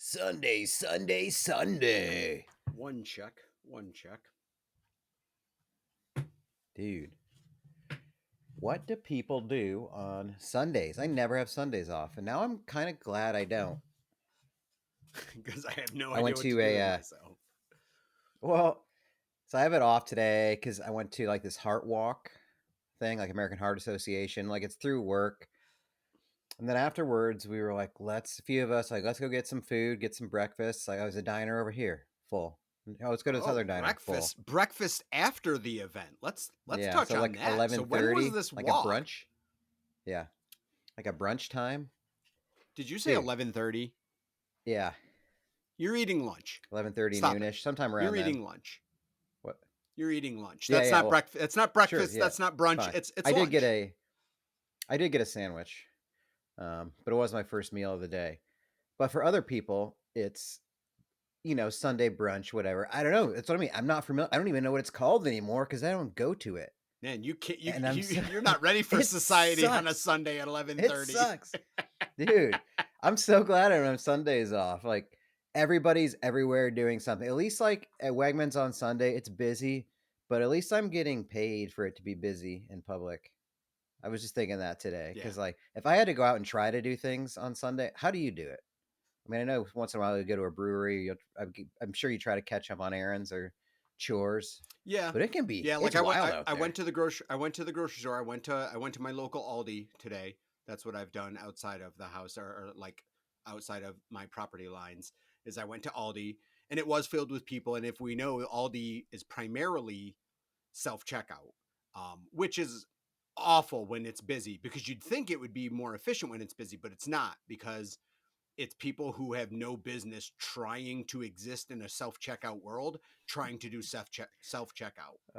Sunday, Sunday, Sunday. One check. Dude, what do people do on Sundays? I never have Sundays off, and now I'm kind of glad I don't. Because I have no I idea went what to to do with myself. well, so I have it off today because I went to like this heart walk thing, like American Heart Association. Like it's through work. And then afterwards, we were like, a few of us, like, let's go get some food, get some breakfast. Like, I was a diner over here, full. Oh, let's go to this other diner, full. Breakfast after the event. Let's Yeah, touch so on like that. So when was 11:30, this like a walk? brunch. Yeah, like a brunch time. Did you say Dude, 11:30? yeah, You're eating lunch. 11:30 Stop it. noonish, sometime You're around then. eating lunch. What? You're eating lunch. Yeah, That's yeah. not Well, breakfast. It's not sure. breakfast. Yeah, That's not it's brunch. fine. It's I did get lunch. a, I did get a sandwich, but it was my first meal of the day. But for other people, it's Sunday brunch, whatever. I don't know. That's what I mean. I'm not familiar. I don't even know what it's called anymore because I don't go to it. Man, you can't. And I'm so, You're not ready for it society on a sucks. Sunday at It 11:30. sucks, dude. I'm so glad I'm on Sundays off. Like everybody's everywhere doing something. At least like at Wegmans on Sunday, it's busy, but at least I'm getting paid for it to be busy in public. I was just thinking that today Yeah. because like if I had to go out and try to do things on Sunday, how do you do it? I mean, I know once in a while you go to a brewery. I'm sure you try to catch up on errands or chores, Yeah. but it can be Yeah, like it's wild out I there. went to the grocery store. I went to my local Aldi today. That's what I've done outside of the house or like outside of my property lines is I went to Aldi and it was filled with people, and if we know Aldi is primarily self-checkout, which is awful when it's busy because you'd think it would be more efficient when it's busy, but it's not because it's people who have no business trying to exist in a self-checkout world, trying to do self-checkout.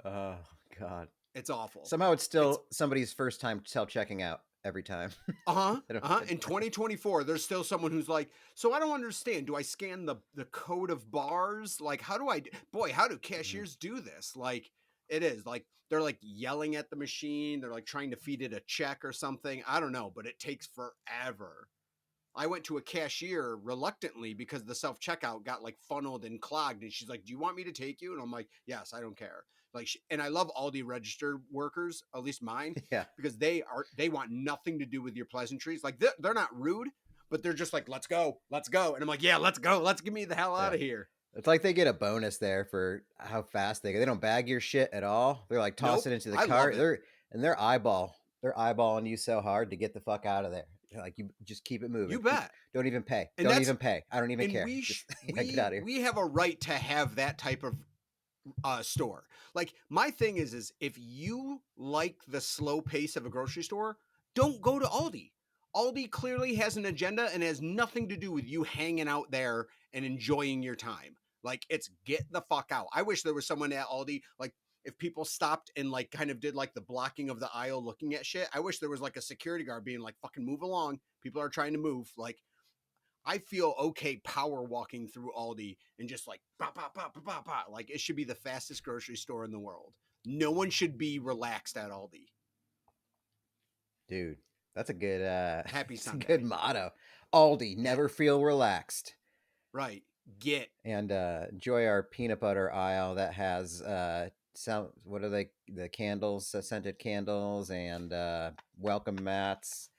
Oh God! It's awful. Somehow it's It's still somebody's first time self checking out every time. uh-huh. I don't Uh-huh. get In that. 2024, there's still someone who's like, so I don't understand. Do I scan the code of bars? Like, how do boy, how do Mhm. cashiers do this? Like, it is like they're like yelling at the machine. They're like trying to feed it a check or something. I don't know, but it takes forever. I went to a cashier reluctantly because the self checkout got like funneled and clogged, and she's like, "Do you want me to take you?" And I'm like, "Yes, I don't care." Like, and I love Aldi register workers, at least mine, Yeah, because they want nothing to do with your pleasantries. Like they're not rude, but they're just like, let's go," and I'm like, "Yeah, let's go, let's get me the hell out yeah. of here." It's like they get a bonus there for how fast they go. They don't bag your shit at all. They're like toss Nope, it into the I love cart. it. They're eyeballing you so hard to get the fuck out of there. They're like you just keep it You moving. bet. Don't even pay. And Don't that's even pay. I don't even and care. we Just yeah, get we out of here. we have a right to have that type of store. Like my thing is if you like the slow pace of a grocery store, don't go to Aldi. Aldi clearly has an agenda and has nothing to do with you hanging out there and enjoying your time. Like it's get the fuck out. I wish there was someone at Aldi like if people stopped and like kind of did like the blocking of the aisle looking at shit. I wish there was like a security guard being like fucking move along. People are trying to move. Like I feel okay power walking through Aldi and just like bah, bah, bah, bah, bah, bah. Like it should be the fastest grocery store in the world. No one should be relaxed at Aldi. Dude, that's a good Happy it's a good Sunday. motto. Aldi, Yeah, never feel relaxed. right. Get And enjoy our peanut butter aisle that has some what are they the candles, scented candles and welcome mats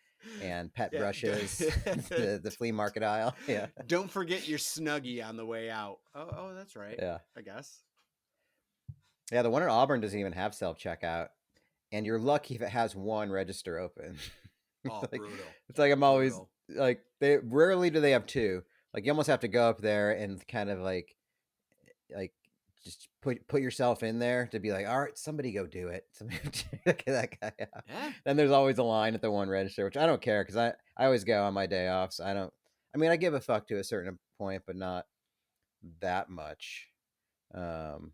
and pet yeah. brushes. The flea market aisle. Yeah. Don't forget your Snuggie on the way out. Oh, that's right. Yeah. I guess. Yeah, the one in Auburn doesn't even have self checkout. And you're lucky if it has one register open. Oh, like brutal, it's like I'm always brutal. like they rarely do they have two. Like you almost have to go up there and kind of like just put yourself in there to be like, all right, somebody go do it. Somebody get that guy out. Yeah, Then there's always a line at the one register, which I don't care because I always go on my day off. So I don't. I mean, I give a fuck to a certain point, but not that much. Um.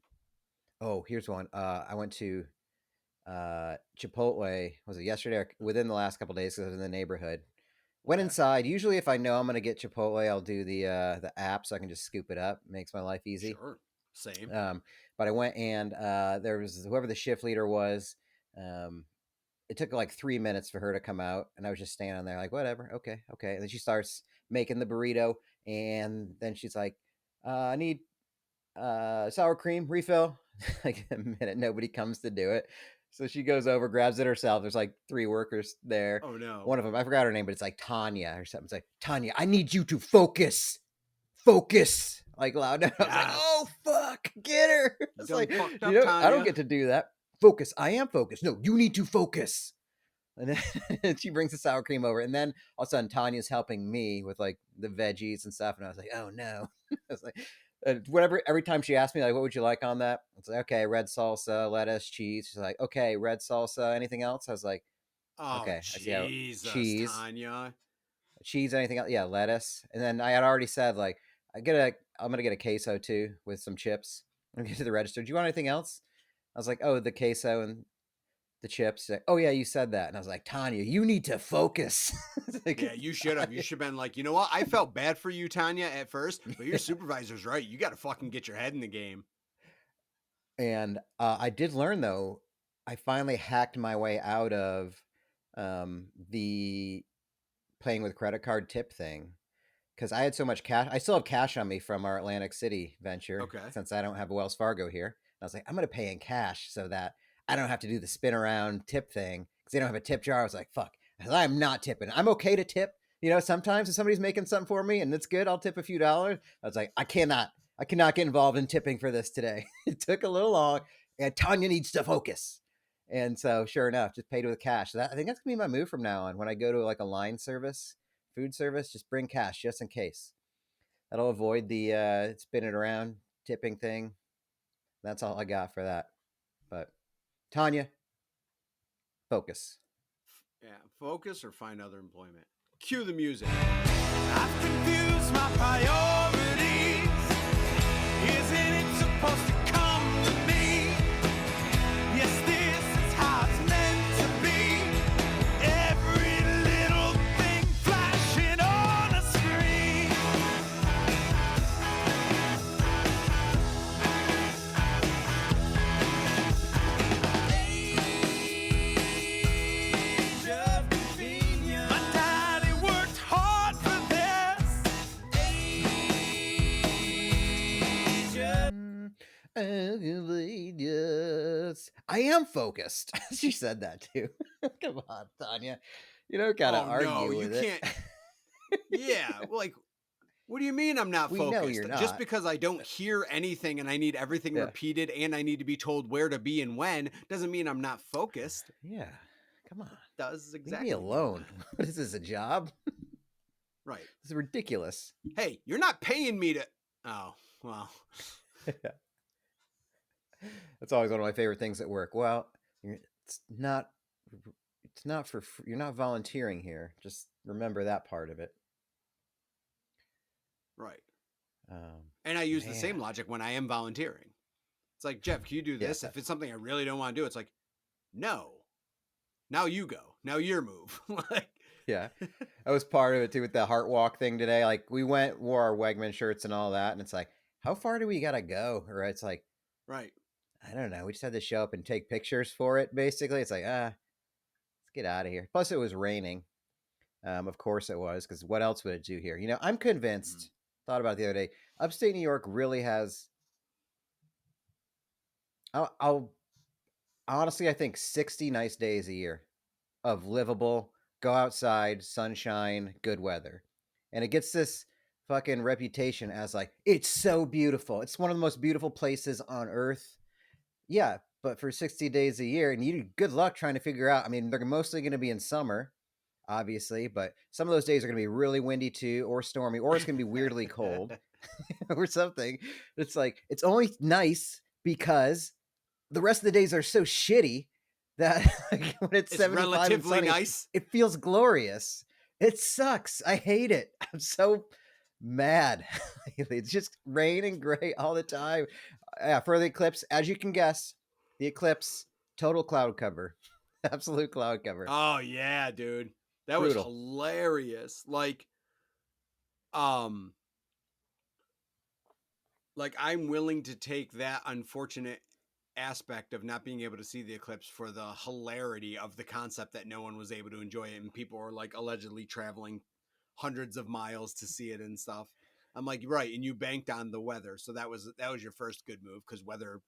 Oh, here's one. I went to Chipotle. Was it yesterday or within the last couple of days? Because I was in the neighborhood. Went yeah, inside. Usually, if I know I'm gonna get Chipotle, I'll do the app so I can just scoop it up. Makes my life easy. sure. Same. Um, but I went and there was whoever the shift leader was. Um, it took like 3 minutes for her to come out, and I was just standing there like, whatever, okay, okay. And then she starts making the burrito, And then she's like, I need sour cream refill. Like a minute, nobody comes to do it. So she goes over, grabs it herself. There's like 3 workers there. Oh no. One of them, I forgot her name, but it's like Tanya or something. It's like, Tanya, I need you to focus, like loud. I was like, oh Yes. fuck, get her. You It's done like, fucked you up, know, I don't Tanya. get to do that. Focus. I am focused. No, you need to focus. And then she brings the sour cream over, and then all of a sudden Tanya's helping me with like the veggies and stuff, and I was like, oh no. I was like, whatever. Every time she asked me like, what would you like on that? It's like, okay, red salsa, lettuce, cheese. She's like, okay, red salsa. Anything else? I was like, Oh okay, I see how Jesus, cheese, Tanya. cheese, anything else? Yeah, lettuce. And then I had already said like, I'm gonna get a queso too with some chips. I'm gonna get to the register. Do you want anything else? I was like, oh, the queso and the chips. Like, oh yeah, you said that, and I was like, Tanya, you need to focus. Like, Yeah, you should have. You should have been like, you know what? I felt bad for you, Tanya, at first, but your supervisor's right. You got to fucking get your head in the game. and I did learn though. I finally hacked my way out of the playing with credit card tip thing because I had so much cash. I still have cash on me from our Atlantic City venture Okay. since I don't have a Wells Fargo here. And I was like, I'm gonna pay in cash so that I don't have to do the spin around tip thing because they don't have a tip jar. I was like, fuck, I'm not tipping. I'm okay to tip. You know, sometimes if somebody's making something for me and it's good, I'll tip a few dollars. I was like, I cannot get involved in tipping for this today. It took a little long, and Tanya needs to focus. And so, sure enough, just paid with cash. So I think that's gonna be my move from now on. When I go to like a line service, food service, just bring cash just in case. That'll avoid the spinning around tipping thing. That's all I got for that. But Tanya, focus. Yeah. Focus or find other employment. Cue the music. I've confused my priorities. Isn't it supposed to come to me? Yes, this is how it's meant to be. Every little thing flashing on a screen. Age of convenience. My daddy worked hard for this. Age of Yes. I am focused. She said that too. Come on, Tanya. You don't gotta Oh no, argue you with it. can't. Yeah, like, what do you mean I'm not We focused? know you're Just not. because I don't hear anything and I need everything Yeah. repeated and I need to be told where to be and when doesn't mean I'm not focused. Yeah. Come on. Does Leave exactly me mean alone. that. What is this, a job? Right. This is ridiculous. Hey, you're not paying me to. Oh, well. That's always one of my favorite things at work. Well, it's not. It's not for. You're not volunteering here. Just remember that part of it. Right. Um, And I use the man. same logic when I am volunteering. It's like, Jeff, can you do Yeah. this? If it's something I really don't want to do, it's like, no. Now you go. Now your move. Like, Yeah, that was part of it too with the heart walk thing today. Like we wore our Wegman shirts and all that, and it's like, how far do we gotta go? Or it's like, right. I don't know. We just had to show up and take pictures for it. Basically, it's like, let's get out of here. Plus, it was raining. Of course it was, because what else would it do here? You know, I'm convinced. Thought about it the other day. Upstate New York really has. I'll honestly, I think 60 nice days a year of livable, go outside, sunshine, good weather. And it gets this fucking reputation as like, it's so beautiful. It's one of the most beautiful places on earth. Yeah, but for 60 days a year, and you good luck trying to figure out. I mean, they're mostly going to be in summer, obviously, but some of those days are going to be really windy too, or stormy, or it's going to be weirdly cold or something. It's like, it's only nice because the rest of the days are so shitty that like, when it's 75 and relatively sunny, nice. it feels glorious. It sucks. I hate it. I'm so mad. It's just rain and gray all the time. Yeah, for the eclipse, as you can guess, the eclipse, total cloud cover. Absolute cloud cover. Oh yeah, dude. That Brutal. was hilarious. Like I'm willing to take that unfortunate aspect of not being able to see the eclipse for the hilarity of the concept that no one was able to enjoy it and people were like allegedly traveling hundreds of miles to see it and stuff. I'm like, right, and you banked on the weather, so that was your first good move because weather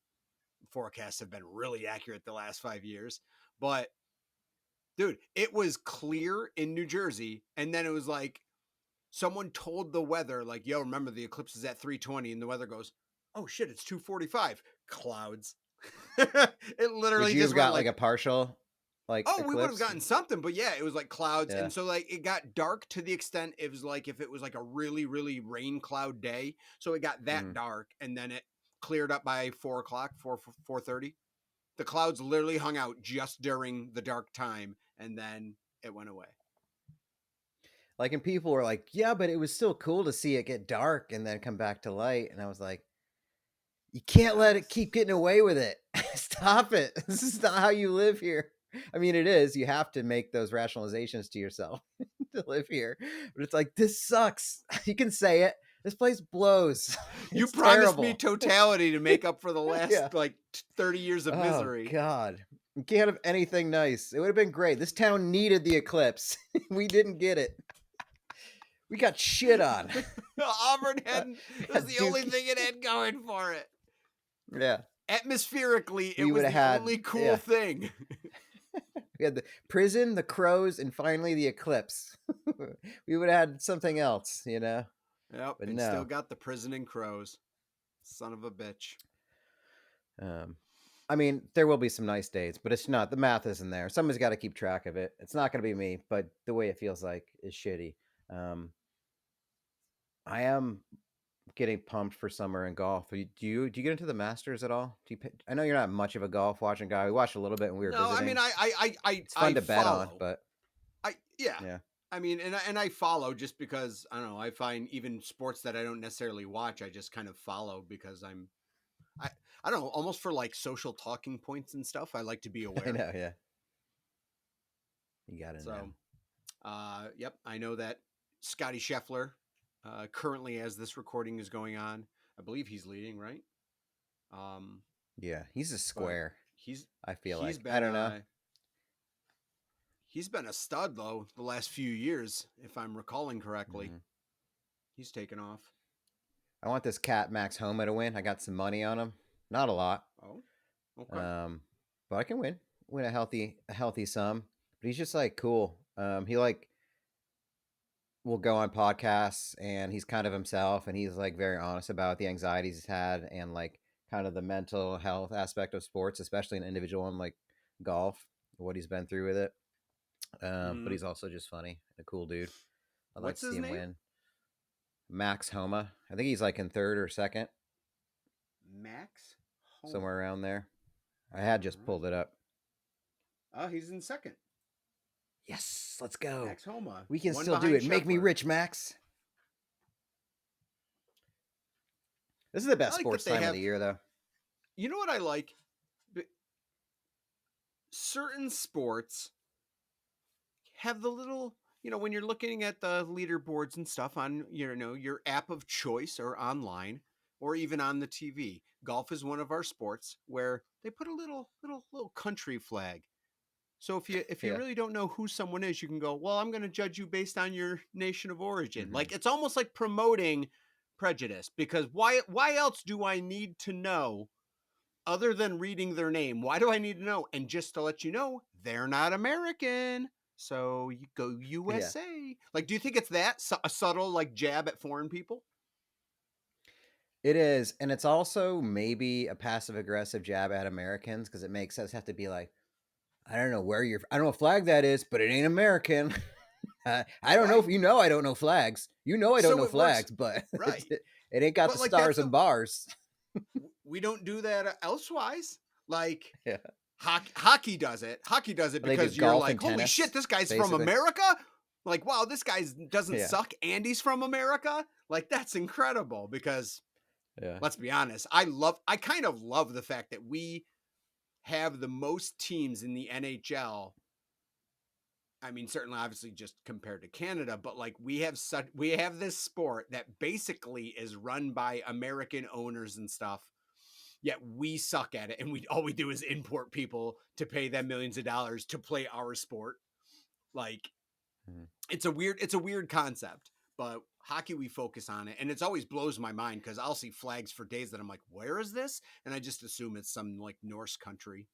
forecasts have been really accurate the last 5 years. But dude, it was clear in New Jersey, and then it was like someone told the weather, like, yo, remember the eclipse is at 3:20, and the weather goes, oh shit, it's 2:45. Clouds. It Would literally you just have went got like like, a partial like oh, we would have eclipse? gotten something, but yeah, it was like clouds. Yeah. And so like it got dark to the extent it was like if it was like a really, really rain cloud day. So it got that Mhm. dark and then it cleared up by 4:00, 4:30. The clouds literally hung out just during the dark time and then it went away. Like, and people were like, "Yeah, but it was still cool to see it get dark and then come back to light." And I was like, "You can't let it keep getting away with it. Stop it. This is not how you live here." I mean, it is. You have to make those rationalizations to yourself to live here. But it's like, this sucks. You can say it. This place blows. You It's promised me terrible. totality to make up for the Yeah. last like 30 years of Oh misery. God. You can't have anything nice. It would have been great. This town needed the eclipse. We didn't get it. We got shit on. Auburn had We was got the only Dookie. thing it had going for it. Yeah. Atmospherically, it We was would have the had, only cool yeah. thing. We had the prison, the crows, and finally the eclipse. We would have had something else, you know? Yep, But and still no. got the prison and crows. Son of a bitch. I mean, there will be some nice days, but it's not. The math isn't there. Someone's got to keep track of it. It's not going to be me, but the way it feels like is shitty. I am getting pumped for summer in golf. Do you get into the Masters at all? I know you're not much of a golf watching guy. We watched a little bit when we were No, I visiting. mean It's fun to bet on, follow. but Yeah. yeah. I mean, and I follow just because I don't know. I find even sports that I don't necessarily watch, I just kind of follow because I I don't know, almost for like social talking points and stuff. I like to be I aware. know, yeah. You got to know. So, yep, I know that Scotty Scheffler, currently as this recording is going on, I believe he's leading, right? Yeah, he's a But square. he's I feel he's like. been I don't know. he's been a stud though the last few years, if I'm recalling correctly. Mhm. He's taken off. I want this cat Max Homa to win. I got some money on him. Not a lot. Oh, okay. But I can win a healthy sum. But he's just like cool. He like will go on podcasts and he's kind of himself and he's like very honest about the anxieties he's had and like kind of the mental health aspect of sports, especially an individual one like golf, what he's been through with it. But he's also just funny, a cool dude. I'd like What's to his see him name? win. Max Homa. I think he's like in third or second, Max Homa. somewhere around there. I had just pulled it up. Oh, he's in second. Yes, let's go. Max Homa. We can One still do behind it. Make me Scheffler. rich, Max. This is the best like sports that they time of have- the year, though. You know what I like? Certain sports have the little, when you're looking at the leaderboards and stuff on, your app of choice or online or even on the TV. Golf is one of our sports where they put a little country flag. So if you Yeah. really don't know who someone is, you can go, well, I'm going to judge you based on your nation of origin. Mhm. Like it's almost like promoting prejudice because why else do I need to know other than reading their name? Why do I need to know? And just to let you know, they're not American. So you go USA. Like, do you think it's that a subtle like jab at foreign people? It is, and it's also maybe a passive aggressive jab at Americans because it makes us have to be like, I don't know what flag that is, but it ain't American. I don't know if you know I don't know flags. You know I don't know flags, but right. it ain't got But the like, stars and bars. We don't do that elsewise. Like Yeah. hockey does it. Hockey does it They do because you're golf like, and holy tennis, shit, this guy's from basically. America. Like, wow, this guy doesn't Yeah. suck and he's from America. Like, that's incredible because Yeah. let's be honest, I kind of love the fact that we have the most teams in the NHL. I mean, certainly obviously just compared to Canada, but like we have this sport that basically is run by American owners and stuff. Yet we suck at it, and all we do is import people to pay them millions of dollars to play our sport. Like, it's a weird concept. But hockey, we focus on it, and it always blows my mind because I'll see flags for days that I'm like, where is this? And I just assume it's some like Norse country,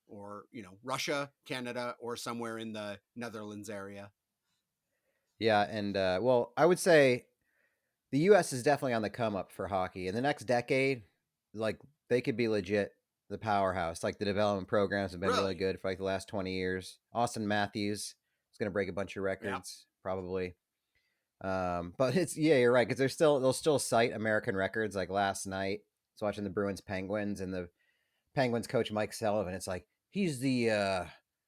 or Russia, Canada, or somewhere in the Netherlands area. Yeah, and well, I would say the U.S. is definitely on the come up for hockey. In the next decade, like they could be legit the powerhouse. Like the development programs have been really Really? good for like the last 20 years. Austin Matthews is going to break a bunch of Yep. records probably. But you're right, because they'll still cite American records. Like last night, I was watching the Bruins Penguins, and the Penguins coach Mike Sullivan. It's like he's the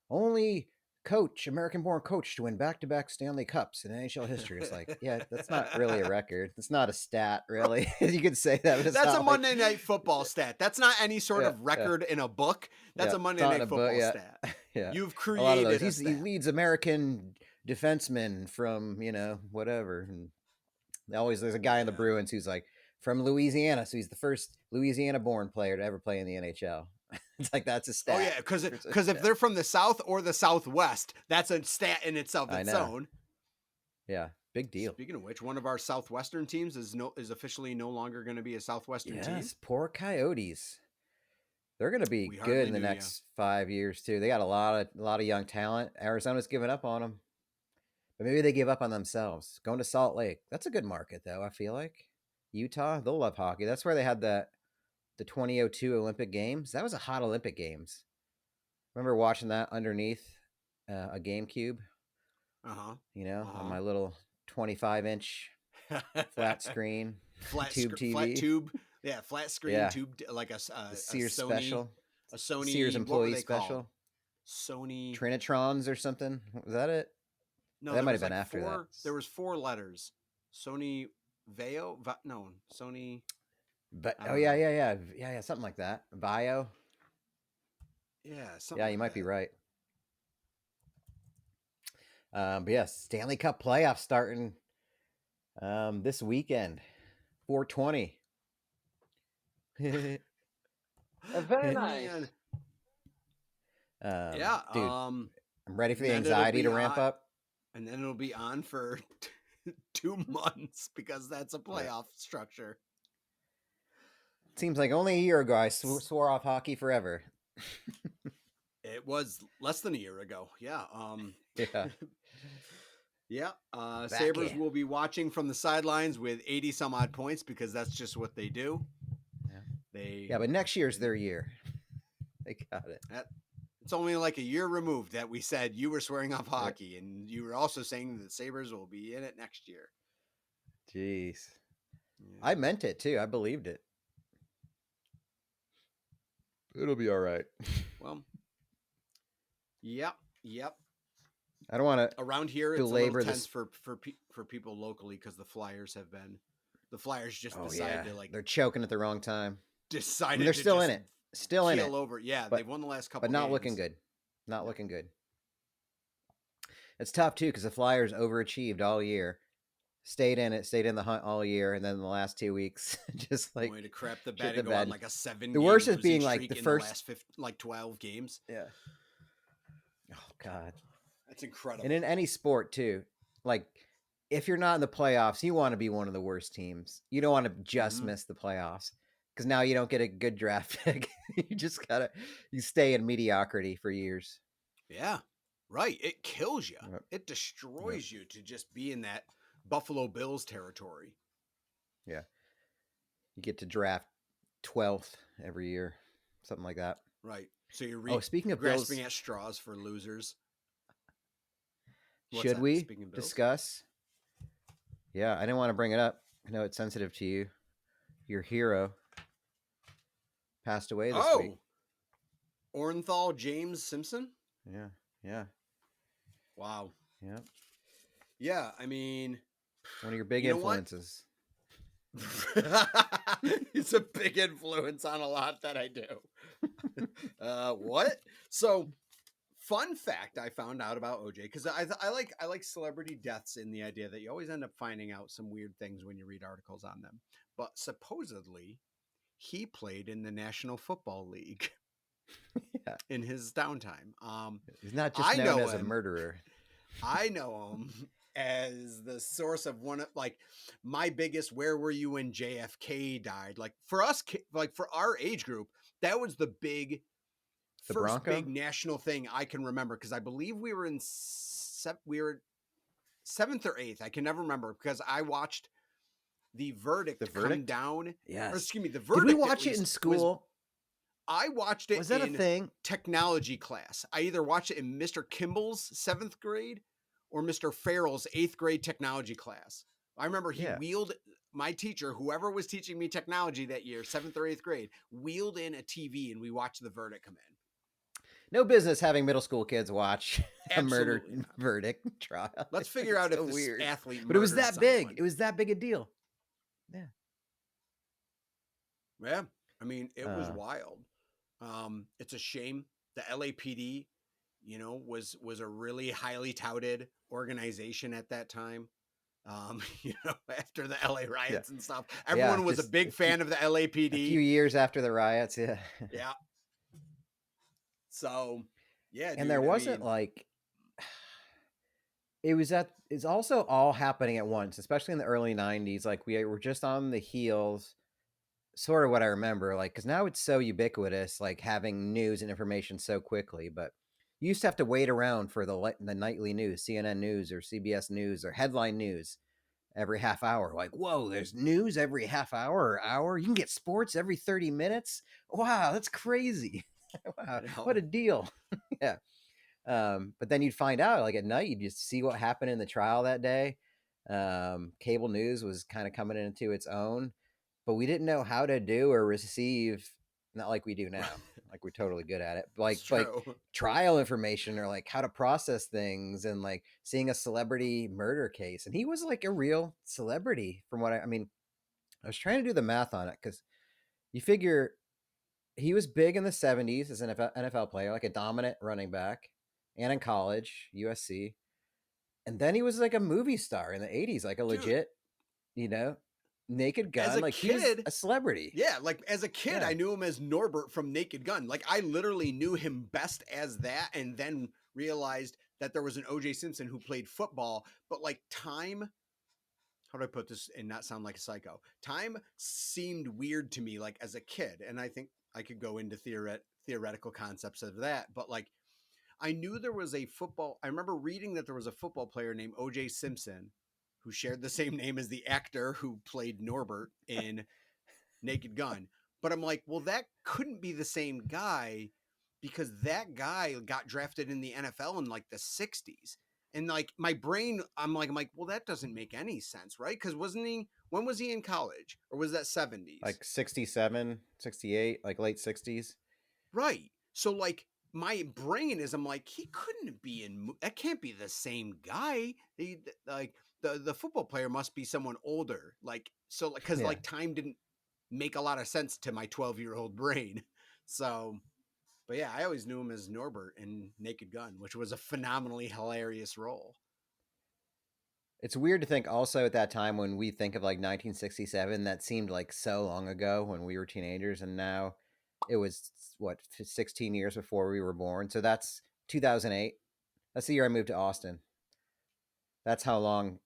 only American-born coach to win back-to-back Stanley Cups in NHL history. It's like, yeah, that's not really a record. It's not a stat, really. You could say that, but it's That's not a like, Monday Night Football stat. That's not any sort Yeah, of record in a book. That's yeah, a Monday not in Night a book, Football yeah. stat. Yeah, You've a lot of created those. a He stat. leads American defensemen from whatever. And there's a guy in the Yeah. Bruins who's like from Louisiana, so he's the first Louisiana-born player to ever play in the NHL. It's like that's a stat. Oh yeah, because It's a if stat. they're from the South or the Southwest, that's a stat in itself. I Its know. own. Yeah, big deal. Speaking of which, one of our Southwestern teams is officially no longer going to be a Southwestern team. Yes, poor Coyotes. They're going to be We good hardly in the knew ya. next 5 years too. They got a lot of young talent. Arizona's giving up on them, but maybe they give up on themselves. Going to Salt Lake, that's a good market though. I feel like Utah, they'll love hockey. That's where they had the 2002 Olympic Games. That was a hot Olympic Games. Remember watching that underneath a GameCube? Uh-huh. On my little 25-inch flat screen tube TV. Flat tube. Yeah, flat screen Yeah. tube, like a The Sears Sony, special. a Sony. Sears what were employee they called? special. Sony. Trinitrons or something. Was that it? No, that there might was have been like after four, that. There was 4 letters. Sony Vaio. No, Sony. But I don't know. yeah, something like that. Bio. Yeah, something. Yeah, like you might be that. right. But yes, Stanley Cup playoffs starting this weekend, 420. Very nice. Man. Yeah, dude, I'm I'm ready for the then it'll anxiety to be ramp on- up. and then it'll be on for 2 months because that's a playoff structure. Seems like only a year ago I swore off hockey forever. It was less than a year ago. Yeah. Yeah. Yeah. Back Sabres in. will be watching from the sidelines with 80 some odd points because that's just what they do. Yeah. Yeah, but next year's their year. They got it. It's only like a year removed that we said you were swearing off hockey, and you were also saying that the Sabres will be in it next year. Jeez. Yeah. I meant it too. I believed it. It'll be all right. Well, yep. I don't want to. Around here, it's belabor a little this- tense for people locally because the Flyers just Oh decided yeah, to they're choking at the wrong time. decided I mean, they're to still in just it. Still in it. keel over. Yeah, but- they've won the last couple, But not games. looking good. Not looking good. It's tough too because the Flyers overachieved all year, stayed in the hunt all year, and then in the last 2 weeks, just like Going to crap the shit bed the and go on bed. like a 7. The worst is losing being, like, streak the in first- the last 12 games. yeah. Oh God. That's incredible. And in any sport too, like if you're not in the playoffs, you want to be one of the worst teams. You don't want to just Mhm. miss the playoffs because now you don't get a good draft pick. You stay in mediocrity for years. Yeah, right. It kills you. Yep. It destroys you to just be in that Buffalo Bills territory. You get to draft 12th every year, something like that. Right. So you're Speaking of Bills, grasping at straws for losers. What's should that? we Speaking of Bills? discuss? Yeah, I didn't want to bring it up. I know it's sensitive to you. Your hero passed away this week. Orenthal James Simpson? Yeah. Wow. Yeah. Yeah, I mean, One of your big You know what? influences. it's a big influence on a lot that I do. What? So, fun fact I found out about OJ, because I like celebrity deaths in the idea that you always end up finding out some weird things when you read articles on them. But supposedly, he played in the National Football League Yeah. in his downtime. He's not just I known know as a him. murderer. I know him as the source of one of like my biggest where were you when JFK died? Like for us, like for our age group, that was the The first Bronco? big national thing I can remember because I believe we were we were seventh or eighth. I can never remember because I watched the verdict, The come verdict? down. Or Yes. excuse me, the Did verdict. we at watch it in least, school? I watched it Was that a in thing? technology class. I either watched it in Mr. Kimball's 7th grade or Mr. Farrell's 8th grade technology class. I remember he Yeah. wheeled my teacher, whoever was teaching me technology that year, 7th or 8th grade, wheeled in a TV and we watched the verdict come in. No business having middle school kids watch a murder Absolutely not. verdict trial. Let's figure It's out if so this weird. athlete But it was murdered that big. someone. It was that big a deal. Yeah. Yeah. I mean, it was wild. It's a shame. The LAPD, was a really highly touted organization at that time. After the LA riots and stuff, everyone was a big fan of the LAPD. A few years after the riots, yeah. Yeah. So, yeah, and there wasn't like it's also all happening at once, especially in the early 90s. Like we were just on the heels, sort of what I remember, like, because now it's so ubiquitous, like having news and information so quickly. But you used to have to wait around for the nightly news, CNN News or CBS News or headline news every half hour. Like, whoa, there's news every half hour or hour. You can get sports every 30 minutes. Wow, that's crazy. Wow, what a deal. Yeah. But then you'd find out, like at night, you'd just see what happened in the trial that day. Cable news was kind of coming into its own, but we didn't know how to do or receive, not like we do now. Like we're totally good at it. Like trial information or like how to process things and like seeing a celebrity murder case. And he was like a real celebrity from what I mean, I was trying to do the math on it because you figure he was big in the 70s as an NFL player, like a dominant running back, and in college, USC. And then he was like a movie star in the 80s, like a legit, Naked Gun. As a like kid, he was a celebrity. Yeah, like as a kid, I knew him as Norbert from Naked Gun. Like I literally knew him best as that, and then realized that there was an OJ Simpson who played football. But like time, how do I put this and not sound like a psycho? Time seemed weird to me, like as a kid, and I think I could go into theoretical concepts of that. But like, I knew there was a football. I remember reading that there was a football player named OJ Simpson who shared the same name as the actor who played Norbert in Naked Gun. But I'm like, well, that couldn't be the same guy because that guy got drafted in the NFL in like the 60s. And like my brain, I'm like, well, that doesn't make any sense, right? Because when was he in college? Or was that 70s? Like 67, 68, like late 60s. Right. So like my brain is, I'm like, he couldn't be that can't be the same guy. He like the football player must be someone older. Like, so because like time didn't make a lot of sense to my 12-year-old brain. So, but yeah, I always knew him as Norbert in Naked Gun, which was a phenomenally hilarious role. It's weird to think also at that time when we think of like 1967, that seemed like so long ago when we were teenagers. And now it was 16 years before we were born. So that's 2008. That's the year I moved to Austin. That's how long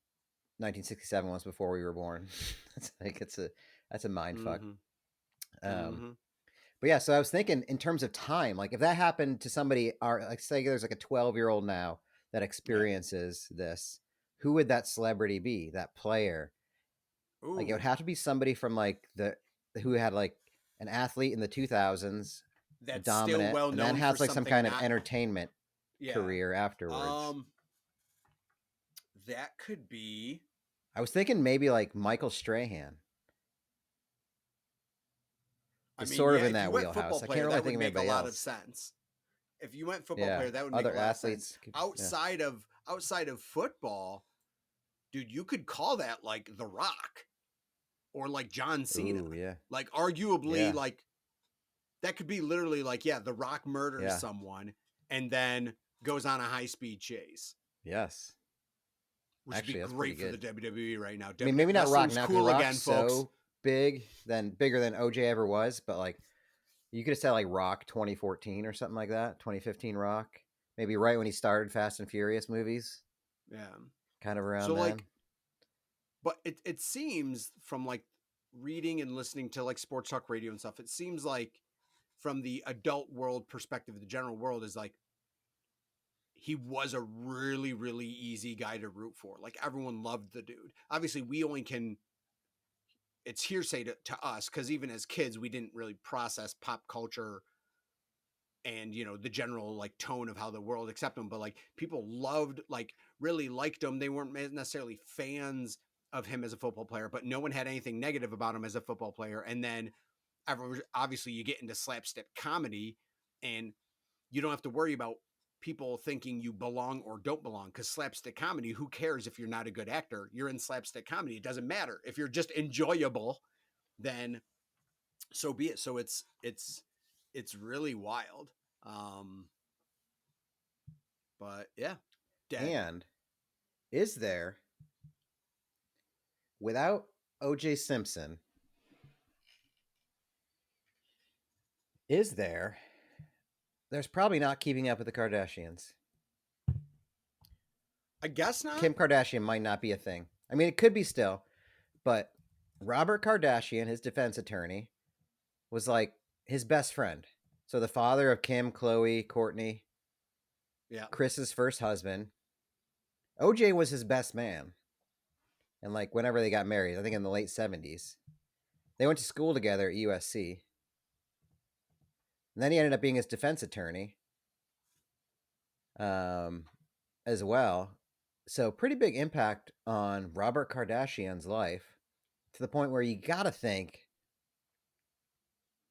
1967 was before we were born. That's a mind fuck. But yeah, so I was thinking in terms of time, like if that happened to somebody, like say there's like a 12-year-old now that experiences this, who would that celebrity be? That player? Ooh. Like it would have to be somebody from like who had like an athlete in the 2000s, that's dominant, still well known, and then has like some kind of entertainment career afterwards. That could be. I was thinking maybe like Michael Strahan. It's sort of in that wheelhouse. I can't really think of anybody else. That would make a lot of sense. If you went football player, that would make other a lot athletes of sense. Outside of football, dude, you could call that like The Rock or like John Cena. Ooh, yeah. Like arguably like that could be literally like, The Rock murders someone and then goes on a high-speed chase. Yes. Which would be great for the WWE right now. I mean, maybe not Rock now, because Rock's so big, bigger than OJ ever was, but like you could have said like Rock 2014 or something like that, 2015 Rock. Maybe right when he started Fast and Furious movies. Yeah. kind of around So then. like, but it seems from like reading and listening to like sports talk radio and stuff, it seems like from the adult world perspective, the general world is like he was a really, really easy guy to root for. Like everyone loved the dude. Obviously, we only can. It's hearsay to us because even as kids, we didn't really process pop culture and the general like tone of how the world accepted him. But like people loved, like really liked him. They weren't necessarily fans of him as a football player, but no one had anything negative about him as a football player. And then obviously you get into slapstick comedy and you don't have to worry about people thinking you belong or don't belong, because slapstick comedy, who cares if you're not a good actor? You're in slapstick comedy. It doesn't matter. If you're just enjoyable, then so be it. So it's really wild. But yeah, dead. And is there, without OJ Simpson, there's probably not Keeping Up with the Kardashians. I guess not. Kim Kardashian might not be a thing. I mean, it could be still, but Robert Kardashian, his defense attorney, was like his best friend. So the father of Kim, Khloe, Courtney, Yeah. Chris's first husband. OJ was his best man. And like whenever they got married, I think in the late 70s, they went to school together at USC. And then he ended up being his defense attorney as well. So pretty big impact on Robert Kardashian's life, to the point where you got to think,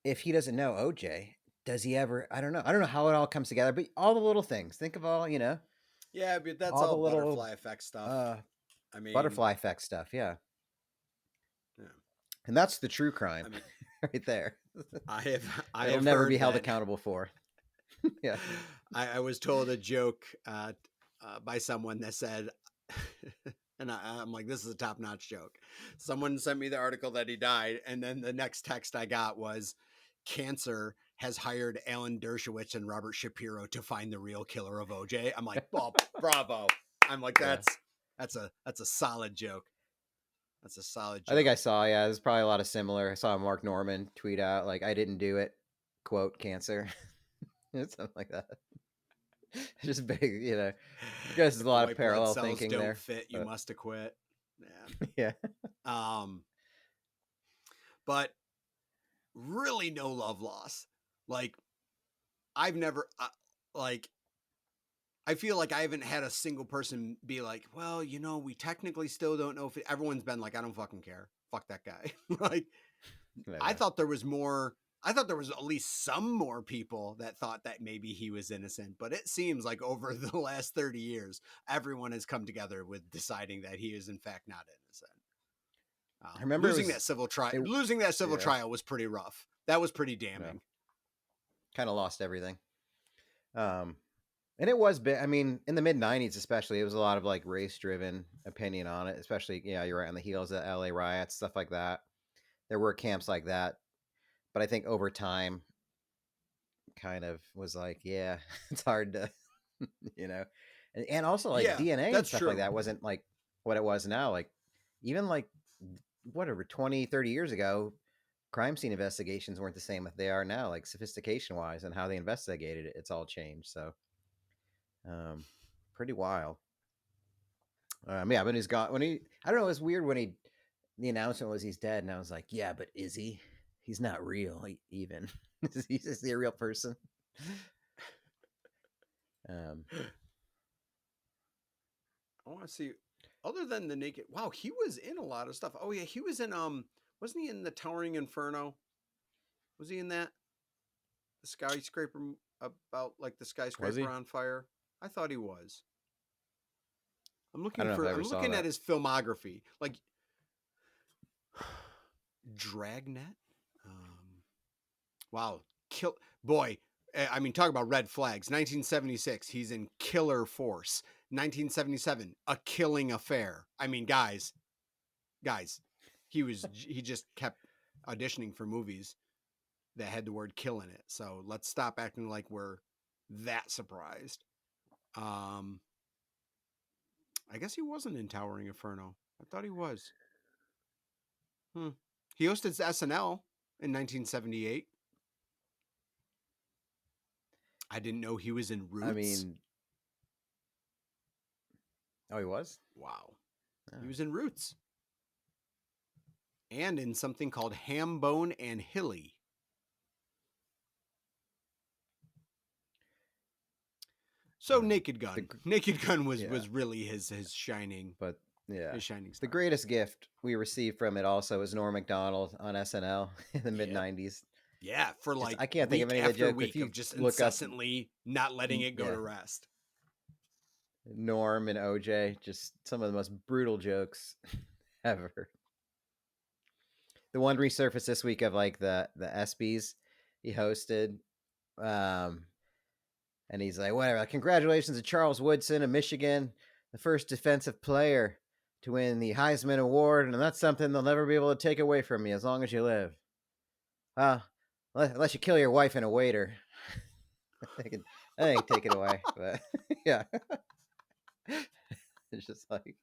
if he doesn't know OJ, does he ever? I don't know how it all comes together, but all the little things. Think of all, Yeah, but that's all all the little, butterfly effect stuff. I mean, butterfly effect stuff. Yeah. Yeah. And that's the true crime, right there. It'll never be held accountable for. Yeah. I was told a joke by someone that said, and I'm like, this is a top-notch joke. Someone sent me the article that he died, and then the next text I got was, Cancer has hired Alan Dershowitz and Robert Shapiro to find the real killer of OJ. I'm like, oh, bravo. I'm like, that's a solid joke. That's a solid joke. I think I saw, there's probably a lot of similar. I saw Mark Norman tweet out, like, I didn't do it, quote, cancer. Something like that. Just big, I guess there's a lot of parallel thinking don't there. Fit, you must have quit. Yeah. Yeah. But really no love loss. Like, I've never, I feel like I haven't had a single person be like, well, we technically still don't know if everyone's been like, I don't fucking care. Fuck that guy. Like, Never. I thought there was at least some more people that thought that maybe he was innocent, but it seems like over the last 30 years, everyone has come together with deciding that he is in fact not innocent. I remember losing that civil trial was pretty rough. That was pretty damning. Kind of lost everything. And it was big. I mean, in the mid 90s, especially, it was a lot of like race driven opinion on it, especially, you're right, on the heels of LA riots, stuff like that. There were camps like that. But I think over time kind of was like, yeah, it's hard to, and also like DNA and stuff like that wasn't like what it was now. Like even like whatever, 20, 30 years ago, crime scene investigations weren't the same as they are now, like sophistication wise and how they investigated it. It's all changed. So, pretty wild. But he's got, I don't know, it was weird when the announcement was he's dead. And I was like, yeah, but is he? He's not real, even. He's just a real person. I want to see, other than the naked. Wow, he was in a lot of stuff. Oh yeah, he was in wasn't he in the Towering Inferno? Was he in that? The skyscraper, about like the skyscraper on fire. I thought he was. I'm looking at his filmography, like Dragnet. Wow, I mean, talk about red flags. 1976, he's in Killer Force. 1977, A Killing Affair. I mean, guys, he just kept auditioning for movies that had the word kill in it. So let's stop acting like we're that surprised. I guess he wasn't in Towering Inferno. I thought he was. He hosted SNL in 1978. I didn't know he was in Roots. I mean, oh, he was? Wow. Oh. He was in Roots. And in something called Hambone and Hilly. So Naked Gun. Naked Gun was really his shining. But yeah, his shining star. The greatest gift we received from it also was Norm Macdonald on SNL in the mid '90s. Yeah, for like I can't think of any of the jokes. Week of just incessantly not letting it go to rest. Norm and OJ, just some of the most brutal jokes ever. The one resurfaced this week of like the ESPYs he hosted. And he's like, whatever, congratulations to Charles Woodson of Michigan, the first defensive player to win the Heisman Award, and that's something they'll never be able to take away from you as long as you live. Unless you kill your wife and a waiter. I think take it away, but yeah. It's just like...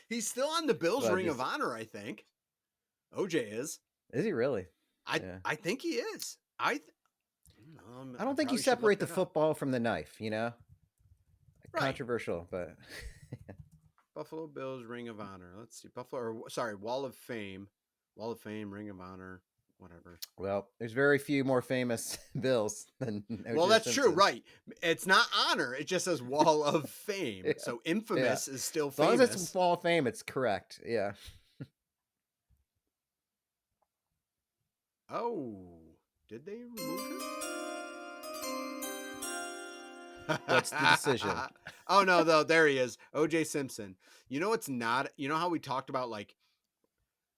He's still on the Bills Ring of Honor, I think. OJ is. Is he really? I think he is. I don't think you separate the football from the knife, you know? Right. Controversial, but... Buffalo Bills Ring of Honor. Let's see. Wall of Fame. Wall of Fame, Ring of Honor, whatever. Well, there's very few more famous Bills than OJ Well, that's Simpson. true, right. It's not honor. It just says Wall of Fame. So infamous is still famous. As long as it's Wall of Fame, it's correct. Yeah. Oh, did they remove him? What's the decision? Oh, no, though. There he is. OJ Simpson. You know, it's not. You know how we talked about like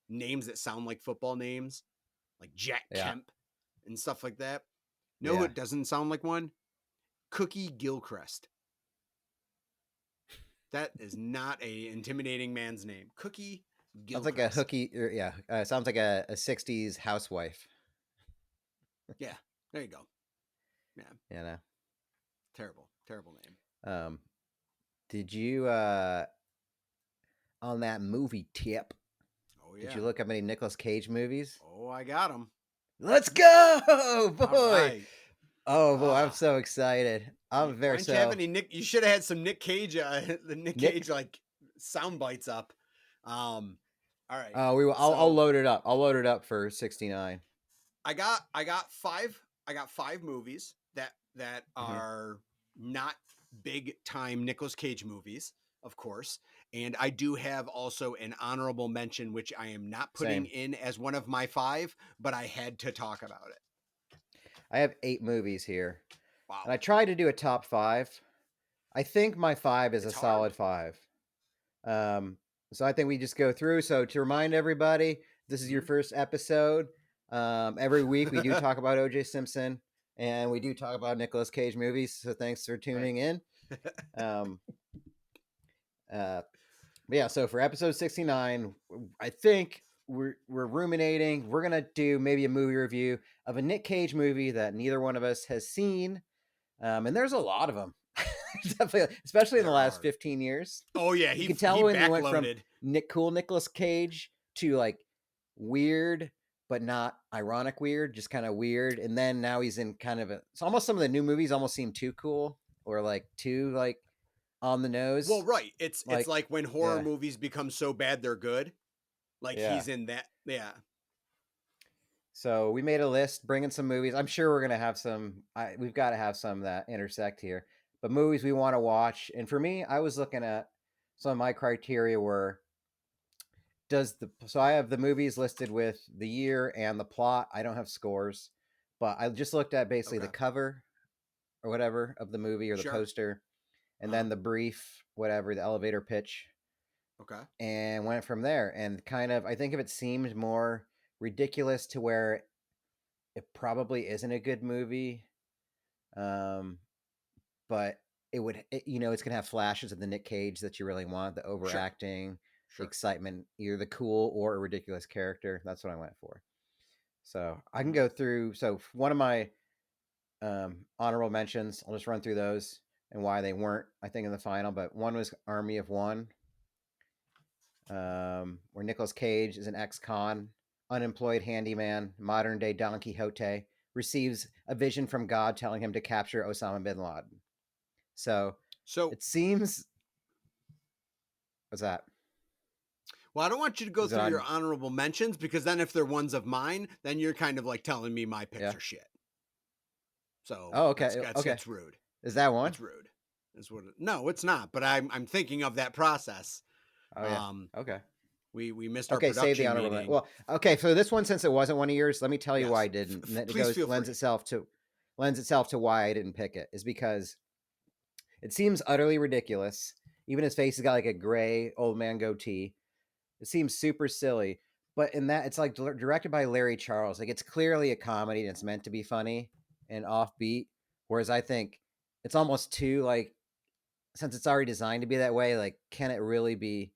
names that sound like football names? Like Jack Kemp and stuff like that. No, it doesn't sound like one. Cookie Gilchrist. That is not a intimidating man's name. Cookie Gilchrist. Sounds like a hooky. Sounds like a 60s housewife. Yeah, there you go. Yeah. You know. Terrible name. Did you on that movie tip? Oh yeah. Did you look up any Nicolas Cage movies? Oh, I got them. Let's go, boy! Right. Oh boy, I'm so excited. I'm very so. You have any Nick? You should have had some Nic Cage. The Nic Cage like sound bites up. All right. I'll load it up. I'll load it up for 69. I got 5. I got 5 movies that are not big time Nicolas Cage movies, of course. And I do have also an honorable mention, which I am not putting in as one of my 5, but I had to talk about it. I have 8 movies here. Wow. And I tried to do a top 5. I think my 5 is solid 5. So I think we just go through. So to remind everybody, this is your first episode. Every week we do talk about OJ Simpson. And we do talk about Nicolas Cage movies, so thanks for tuning in. Yeah, so for episode 69, I think we're ruminating. We're gonna do maybe a movie review of a Nic Cage movie that neither one of us has seen, and there's a lot of them, definitely, especially in the last 15 years. Oh yeah, you can tell when he went from Nicolas Cage to like weird. But not ironic weird, just kind of weird. And then now he's in kind of it's almost some of the new movies almost seem too cool or like too like on the nose. Well, right. It's like when horror movies become so bad they're good. Like he's in that. Yeah. So we made a list, bringing some movies. I'm sure we're gonna have some. We've got to have some that intersect here. But movies we want to watch. And for me, I was looking at some of my criteria were. So I have the movies listed with the year and the plot. I don't have scores, but I just looked at basically the cover or whatever of the movie or the poster, and then the brief, whatever, the elevator pitch. Okay. And went from there. And kind of, I think if it seemed more ridiculous to where it probably isn't a good movie, but it's going to have flashes of the Nic Cage that you really want, the overacting. Sure. Excitement, either the cool or a ridiculous character. That's what I went for. So I can go through. So one of my honorable mentions, I'll just run through those. and why they weren't, I think, in the final. But one was Army of One, where Nicolas Cage is an ex-con, unemployed handyman, modern day Don Quixote, receives a vision from God telling him to capture Osama bin Laden. So So, it seems. What's that? well, I don't want you to go Is it through your on? honorable mentions because then if they're ones of mine, then you're kind of like telling me my picks Yeah. are shit. So Oh, okay. Okay. that's rude. Is that one? That's rude. That's what. No, it's not. But I'm thinking of that process. Oh, yeah. Okay. We missed our Okay, save the production honorable meeting. Well, okay, so this one, since it wasn't one of yours, let me tell you why I Yes. didn't. And it Please feel lends free. itself to why I didn't pick it. Is because it seems utterly ridiculous. Even his face has got like a gray old man goatee. It seems super silly. But in that, it's like directed by Larry Charles. Like it's clearly a comedy and it's meant to be funny and offbeat. Whereas I think it's almost too like, since it's already designed to be that way, like can it really be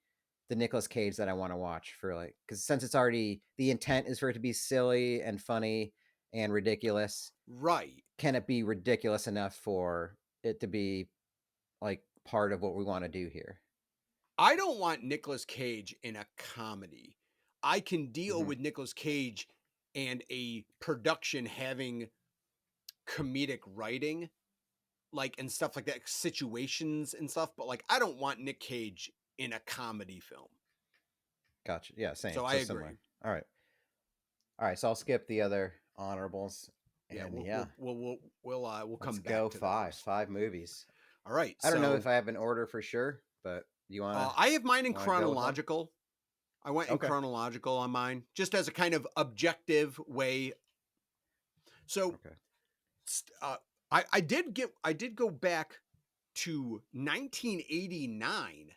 the Nicolas Cage that I want to watch for, like, because since it's already, the intent is for it to be silly and funny and ridiculous. Right. Can it be ridiculous enough for it to be like part of what we want to do here? I don't want Nicolas Cage in a comedy. I can deal Mhm. with Nicolas Cage and a production having comedic writing, like and stuff like that, situations and stuff. But like, I don't want Nick Cage in a comedy film. Gotcha. Yeah, same. So I agree. Similar. All right. So I'll skip the other honorables. Yeah, And we'll come let's back go to five. those. 5 movies. All right. I don't know if I have an order for sure, but do you want to? I have mine in wanna go with one? chronological. I went in Okay. chronological on mine, just as a kind of objective way. So, Okay. I did go back to 1989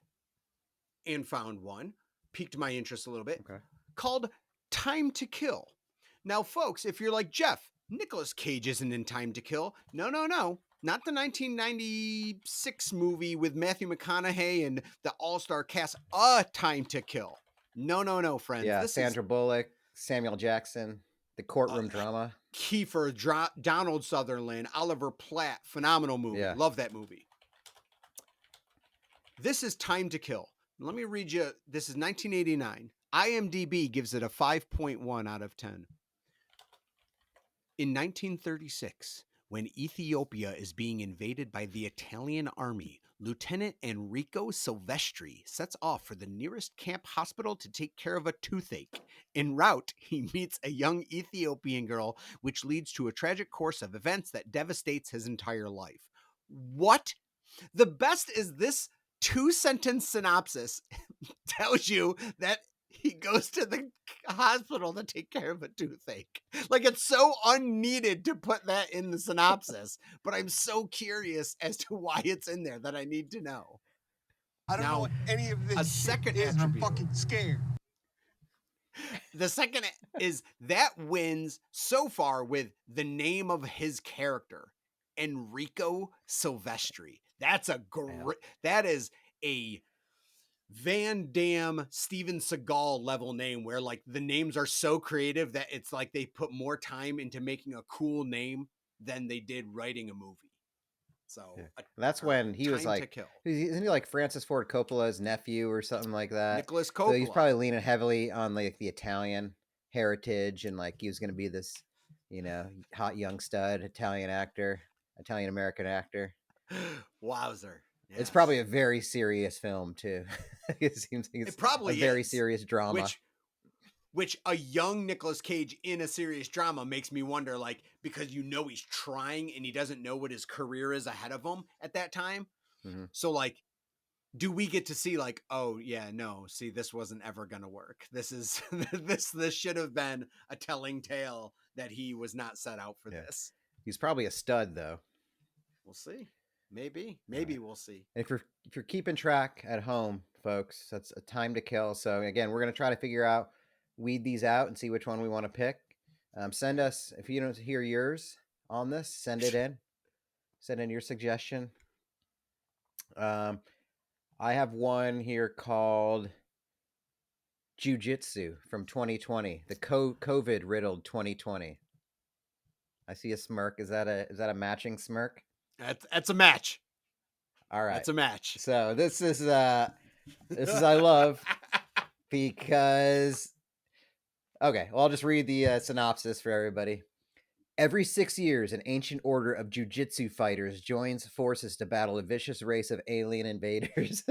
and found one, piqued my interest a little bit, Okay. called Time to Kill. Now, folks, if you're like Jeff, Nicolas Cage isn't in Time to Kill. No. Not the 1996 movie with Matthew McConaughey and the all-star cast, A Time to Kill. No, friends. Yeah, This Sandra Bullock, Samuel Jackson, the courtroom is drama. Kiefer, Donald Sutherland, Oliver Platt. Phenomenal movie. Yeah. Love that movie. This is Time to Kill. Let me read you. This is 1989. IMDb gives it a 5.1 out of 10. In 1936, when Ethiopia is being invaded by the Italian army, Lieutenant Enrico Silvestri sets off for the nearest camp hospital to take care of a toothache. En route, he meets a young Ethiopian girl, which leads to a tragic course of events that devastates his entire life. What? The best is this 2-sentence synopsis tells you that he goes to the hospital to take care of a toothache. Like, it's so unneeded to put that in the synopsis, but I'm so curious as to why it's in there that I need to know. I don't know what any of this second is, and I'm attribute. fucking scared. The second is that wins so far with the name of his character, Enrico Silvestri. That's a great, that is a Van Damme, Steven Seagal level name where like the names are so creative that it's like they put more time into making a cool name than they did writing a movie. So that's when he was Time to like, Kill. isn't he like Francis Ford Coppola's nephew or something like that? Nicholas So he's Coppola. probably leaning heavily on like the Italian heritage, and like he was going to be this, hot young stud Italian actor, Italian American actor. Wowzer. Yes. It's probably a very serious film too. It seems like it's probably a very is, serious drama. Which a young Nicolas Cage in a serious drama makes me wonder, like, because he's trying and he doesn't know what his career is ahead of him at that time. Mm-hmm. So, like, do we get to see, like, oh, yeah, no, see, this wasn't ever going to work. This is, this should have been a telling tale that he was not set out for this. He's probably a stud, though. We'll see. Maybe we'll see. And if you're keeping track at home, folks, that's a Time to Kill. So again, we're going to try to weed these out and see which one we want to pick. Send us, if you don't hear yours on this, send it in. Send in your suggestion. I have one here called Jiu-Jitsu from 2020, the COVID riddled 2020. I see a smirk. Is that a matching smirk? That's a match. All right. That's a match. So this is I love because okay, well I'll just read the synopsis for everybody. Every 6 years, an ancient order of jujitsu fighters joins forces to battle a vicious race of alien invaders.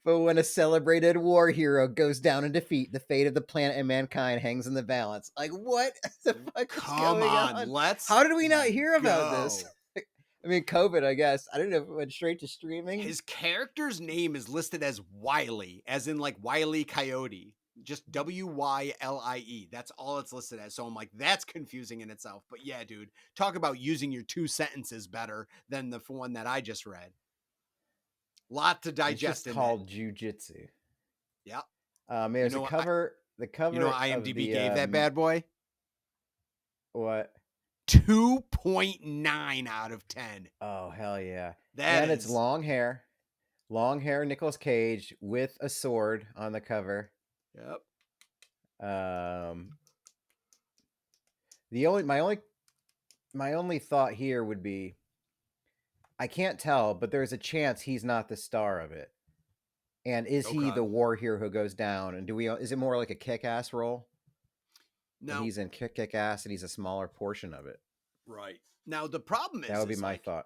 But when a celebrated war hero goes down in defeat, the fate of the planet and mankind hangs in the balance. Like, what the fuck Come is going on, let's How did we not hear about this? go. I mean, COVID, I guess. I don't know if it went straight to streaming. His character's name is listed as Wily, as in like Wile E. Coyote. Just WYLIE. That's all it's listed as. So I'm like, that's confusing in itself. But yeah, dude, talk about using your 2 sentences better than the one that I just read. Lot to digest. It's just called jujitsu. Yeah. There's a cover. The cover. You know, IMDb gave that bad boy what? 2.9 out of 10. Oh hell yeah! And it's long hair Nicolas Cage with a sword on the cover. Yep. My only thought here would be, I can't tell, but there's a chance he's not the star of it. And is he the war hero who goes down? And is it more like a kick-ass role? No, and he's in kick-ass, and he's a smaller portion of it. Right. Now the problem is that would be my thought.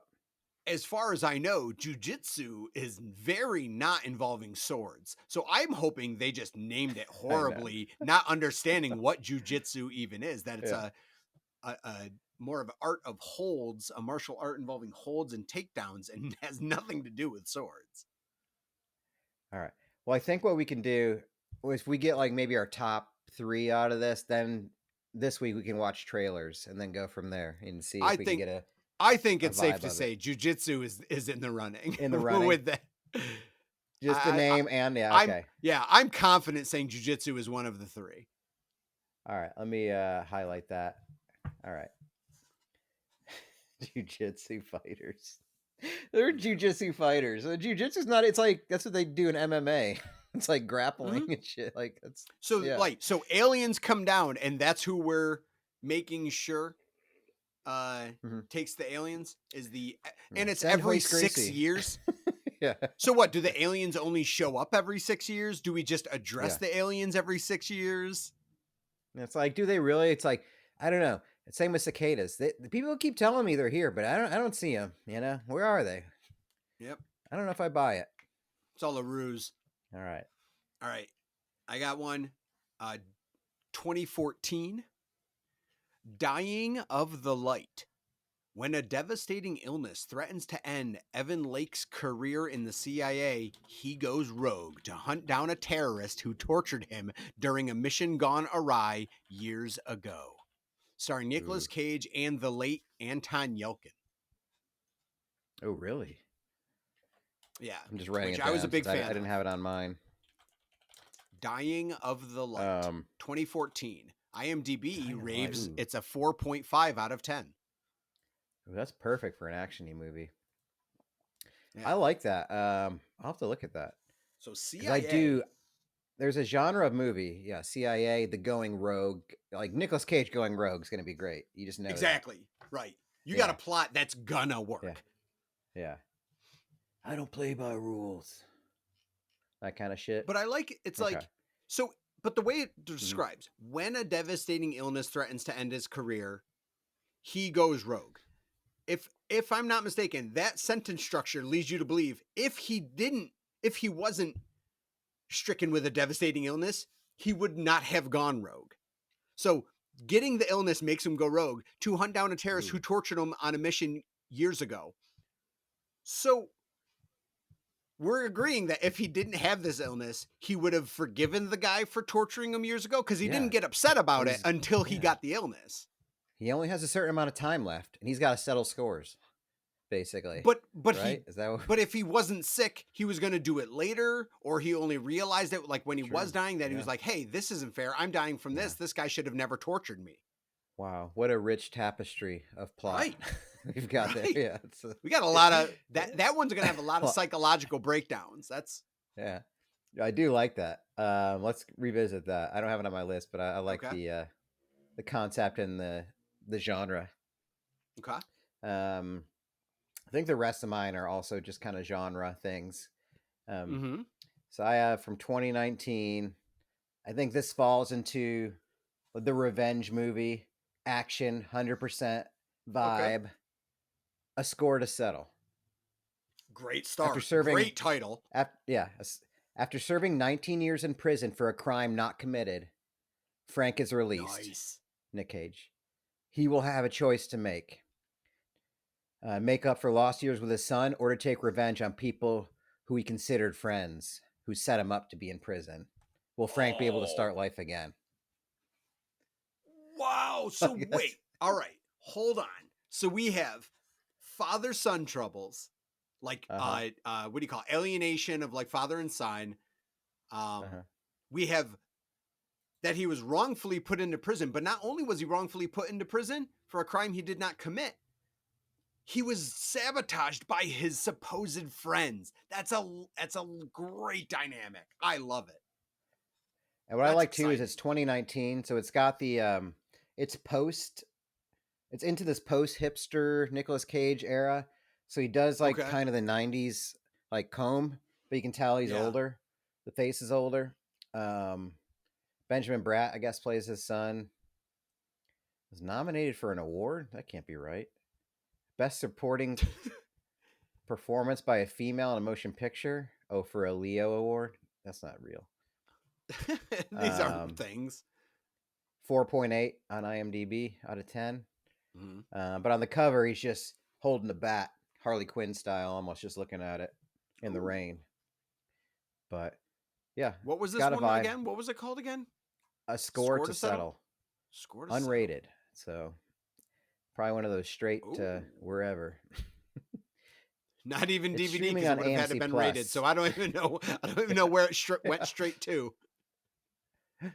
As far as I know, jujitsu is very not involving swords. So I'm hoping they just named it horribly, not understanding what jujitsu even is. That it's a more of an art of holds, a martial art involving holds and takedowns, and has nothing to do with swords. All right. Well, I think what we can do is, if we get like maybe our top 3 out of this, then this week we can watch trailers and then go from there and see if we can get a. I think it's safe to say jujitsu is in the running. In the running with that. Just the name okay. I'm confident saying jujitsu is one of the 3. All right, let me highlight that. All right. Jiu-jitsu fighters. They're jiu-jitsu fighters. Jiu-jitsu's not, it's like, that's what they do in MMA. It's like grappling and shit. Like that's so aliens come down, and that's who we're making sure takes the aliens and it's every 6 years. Yeah. So what, do the aliens only show up every 6 years? Do we just address the aliens every 6 years? It's like, do they really? It's like, I don't know. It's same with cicadas. The people keep telling me they're here, but I don't see them. You know, where are they? Yep. I don't know if I buy it. It's all a ruse. All right. I got one. 2014. Dying of the Light. When a devastating illness threatens to end Evan Lake's career in the CIA, he goes rogue to hunt down a terrorist who tortured him during a mission gone awry years ago. Starring Nicolas Cage and the late Anton Yelchin. Oh, really? Yeah. I'm just writing it down. I was a big fan. I didn't have it on mine. Dying of the Light. 2014. IMDb raves it's a 4.5 out of 10. Ooh, that's perfect for an action-y movie. Yeah. I like that. I'll have to look at that. So CIA. There's a genre of movie. Yeah, CIA, the going rogue. Like Nicolas Cage going rogue is going to be great. You just know exactly. That. Right. You got a plot that's gonna work. Yeah. I don't play by rules. That kind of shit. But I like it's like so. But the way it describes when a devastating illness threatens to end his career, he goes rogue. If I'm not mistaken, that sentence structure leads you to believe if he wasn't stricken with a devastating illness, he would not have gone rogue. So getting the illness makes him go rogue to hunt down a terrorist who tortured him on a mission years ago. So we're agreeing that if he didn't have this illness, he would have forgiven the guy for torturing him years ago because he didn't get upset about it until he got the illness. He only has a certain amount of time left, and he's got to settle scores, basically. But right? But if he wasn't sick, he was going to do it later, or he only realized it like when he was dying that he was like, "Hey, this isn't fair. I'm dying from this. This guy should have never tortured me." Wow, what a rich tapestry of plot we've got there. Yeah, we got a lot of that. That one's going to have a lot of psychological breakdowns. I do like that. Let's revisit that. I don't have it on my list, but I like the concept and the genre. Okay. think the rest of mine are also just kind of genre things. Mm-hmm. So I have from 2019. I think this falls into the revenge movie, action, 100% Okay. vibe, A Score to Settle. Great After start. serving, Great title. after serving 19 years in prison for a crime not committed, Frank is released. Nice. Nic Cage. He will have a choice to make. Make up for lost years with his son, or to take revenge on people who he considered friends, who set him up to be in prison. Will Frank be able to start life again? Wow. So wait. All right. Hold on. So we have father-son troubles, like what do you call it? Alienation of like father and son. We have that he was wrongfully put into prison, but not only was he wrongfully put into prison for a crime he did not commit, he was sabotaged by his supposed friends. That's a great dynamic. I love it. And what I That's like too is exciting. it's 2019, so it's got the it's into this post hipster Nicolas Cage era. So he does like Okay. kind of the 90s like comb, but you can tell he's Yeah. older. The face is older. Benjamin Bratt, I guess, plays his son. Was nominated for an award. That can't be right. Best supporting performance by a female in a motion picture. Oh, for a Leo award. That's not real. These aren't things. 4.8 on IMDb out of 10. Mm-hmm. But on the cover, he's just holding the bat, Harley Quinn style, almost just looking at it in the rain. But yeah, What was this got a one vibe. again? What was it called again? A Score to Settle. Score to Unrated. So probably one of those straight to wherever. Not even It's DVD streaming because it on would have had to AMC been Plus. rated. So I don't even know. I don't even know where it went straight to. But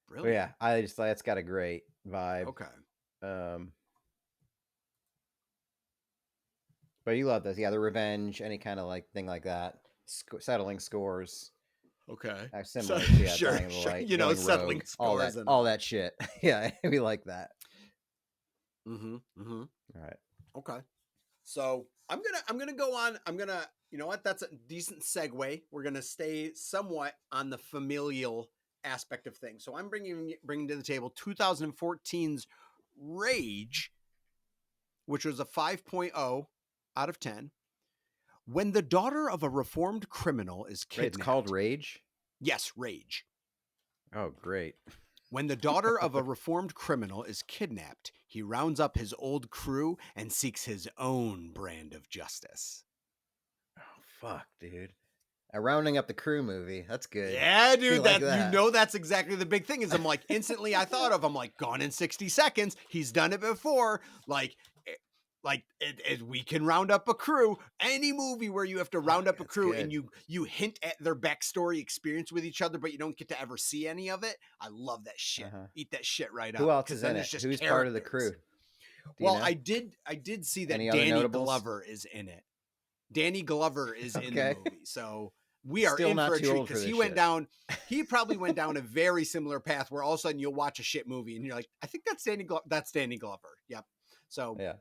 Brilliant. yeah, I just it's got a great vibe. Okay. But you love this, yeah. The revenge, any kind of like thing like that, settling scores. Okay. Similar, So, yeah. sure, Dying of the Light, you know, going settling rogue, scores and all that shit. Yeah, we like that. Mm-hmm. Mm-hmm. All right. Okay. So I'm gonna go on. You know what? That's a decent segue. We're gonna stay somewhat on the familial aspect of things. So I'm bringing to the table 2014's Rage, which was a 5.0 out of 10. When the daughter of a reformed criminal is kidnapped. Wait, it's called Rage? Yes, Rage. Oh, great. When the daughter of a reformed criminal is kidnapped, he rounds up his old crew and seeks his own brand of justice. Oh, fuck, dude. A rounding up the crew movie. That's good. Yeah, dude. Like that. You know, that's exactly the big thing. Is I'm like instantly I thought of. I'm like, Gone in 60 Seconds. He's done it before. Like we can round up a crew. Any movie where you have to round up a crew good. and you hint at their backstory experience with each other, but you don't get to ever see any of it. I love that shit. Eat that shit right up. Who else is in it? Who's part of the crew? Well, I did see that Danny Glover is in it. Danny Glover is in the movie, so we are still in for a treat because he went down. He probably went down a very similar path where all of a sudden you'll watch a shit movie and you're like, I think that's Danny Glover. Yep. So yeah.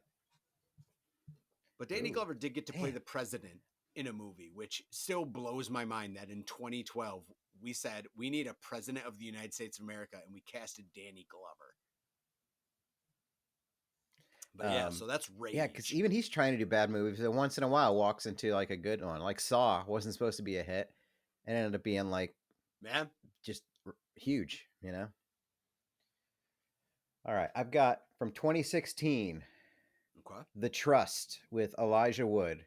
But Danny Glover did get to play the president in a movie, which still blows my mind that in 2012 we said we need a president of the United States of America, and we casted Danny Glover. But yeah, so that's Rage. Yeah, because even he's trying to do bad movies, and once in a while walks into like a good one. Like Saw wasn't supposed to be a hit, and ended up being like, just huge, you know. All right, I've got from 2016, The Trust with Elijah Wood.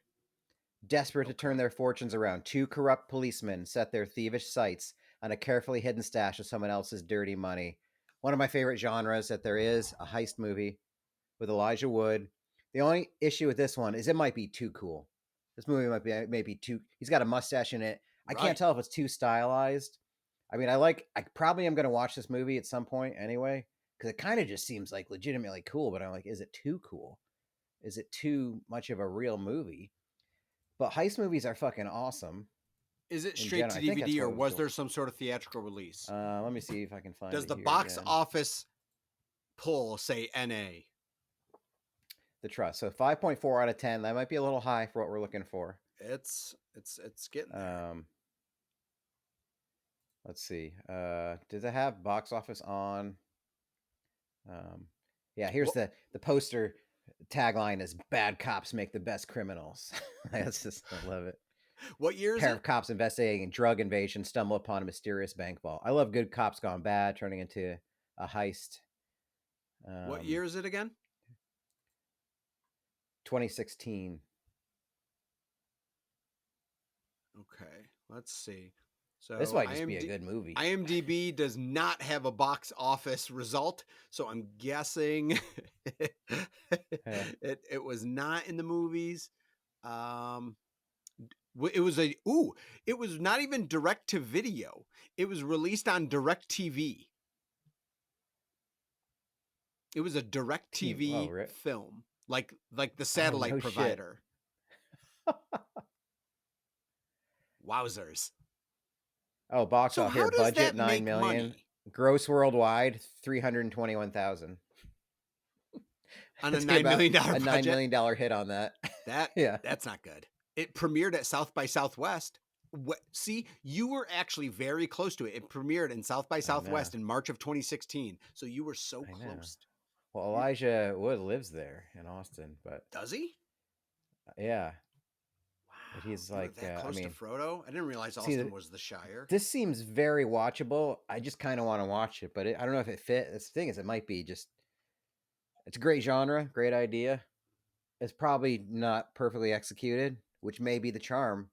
Desperate to turn their fortunes around, two corrupt policemen set their thievish sights on a carefully hidden stash of someone else's dirty money. One of my favorite genres that there is, a heist movie with Elijah Wood. The only issue with this one is it might be too cool. This movie might be maybe too. He's got a mustache in it. I can't tell if it's too stylized. I mean, I probably am going to watch this movie at some point anyway, because it kind of just seems like legitimately cool. But I'm like, is it too cool? Is it too much of a real movie? But heist movies are fucking awesome. Is it straight to DVD or was there some sort of theatrical release? Let me see if I can find it. Does the box office pull say NA? The Trust. So 5.4 out of 10. That might be a little high for what we're looking for. It's getting there. Let's see. Does it have box office on? Yeah, here's the poster tagline is "Bad cops make the best criminals." That's just, I love it. What year is Pair it? of cops investigating a drug invasion stumble upon a mysterious bank vault. I love good cops gone bad, turning into a heist. What year is it again? 2016. Okay, let's see. So This might just be a good movie. IMDb does not have a box office result, so I'm guessing it was not in the movies. It was not even direct to video. It was released on Direct TV. It was a Direct TV film, like the satellite provider. Wowzers. Oh, box office here. Budget $9 million. Money? Gross worldwide 321,000. On a $9 million budget. A $9 million hit on that. That's not good. It premiered at South by Southwest. See, you were actually very close to it. It premiered in South by Southwest in March of 2016. So you were so close. Well, Elijah Wood lives there in Austin, but does he? Yeah. Wow. He's like that close to Frodo. I didn't realize Austin was the Shire. This seems very watchable. I just kind of want to watch it, but I don't know if it fits. The thing is, it might be just. It's a great genre, great idea. It's probably not perfectly executed, which may be the charm.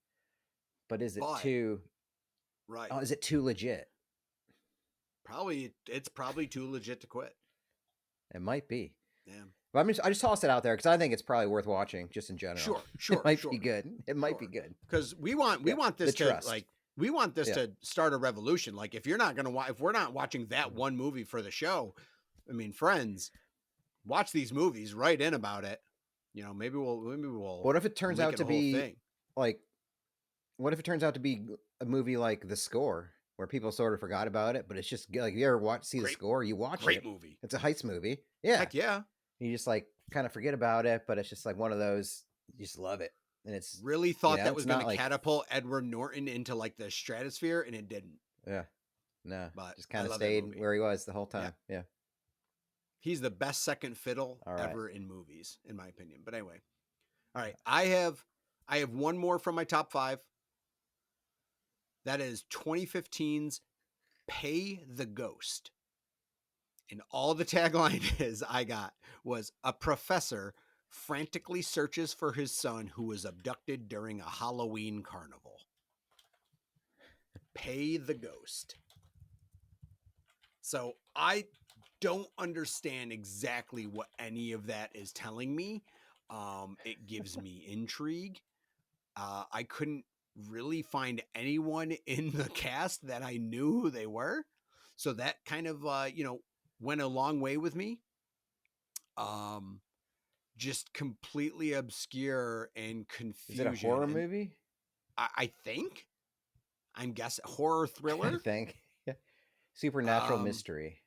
But is it too? Right. Oh, is it too legit? It's probably too legit to quit. It might be. Yeah. But I just tossed it out there because I think it's probably worth watching, just in general. Sure. It might be good. It might be good because we want this to to start a revolution. Like if you're not gonna if we're not watching that one movie for the show, I mean, friends, watch these movies. Write in about it. You know, maybe we'll. What if it turns out to be like? What if it turns out to be a movie like The Score, where people sort of forgot about it, but it's just like, you ever The Score? You watch it. Great movie. It's a heist movie. Yeah. Heck yeah. You just like kind of forget about it, but it's just like one of those, you just love it. And it's really thought that was going to catapult Edward Norton into like the stratosphere, and it didn't. Yeah. No. But just kind of stayed where he was the whole time. Yeah. He's the best second fiddle ever in movies, in my opinion. But anyway. All right. I have one more from my top 5. That is 2015's Pay the Ghost. And all the tagline I got was a professor frantically searches for his son who was abducted during a Halloween carnival. Pay the Ghost. So I don't understand exactly what any of that is telling me. It gives me intrigue. I couldn't really find anyone in the cast that I knew who they were. So that kind of, went a long way with me. Just completely obscure and confusion. Is it a horror movie? I think. I'm guessing horror thriller. I think. Yeah. Supernatural mystery.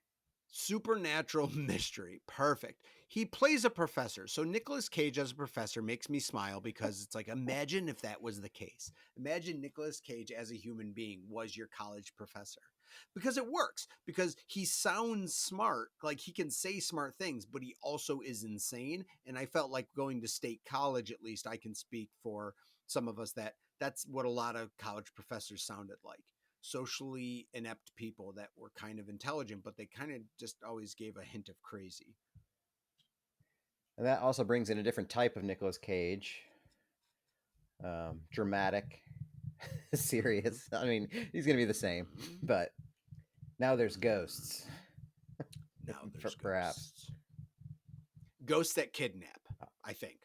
Supernatural mystery. Perfect. He plays a professor. So Nicolas Cage as a professor makes me smile because it's like, imagine if that was the case. Imagine Nicolas Cage as a human being was your college professor. Because it works. Because he sounds smart. Like he can say smart things, but he also is insane. And I felt like going to state college, at least I can speak for some of us, that's what a lot of college professors sounded like. Socially inept people that were kind of intelligent, but they kind of just always gave a hint of crazy. And that also brings in a different type of Nicolas Cage. Dramatic, serious. I mean, he's going to be the same, but now there's ghosts. Perhaps. Ghosts that kidnap, I think.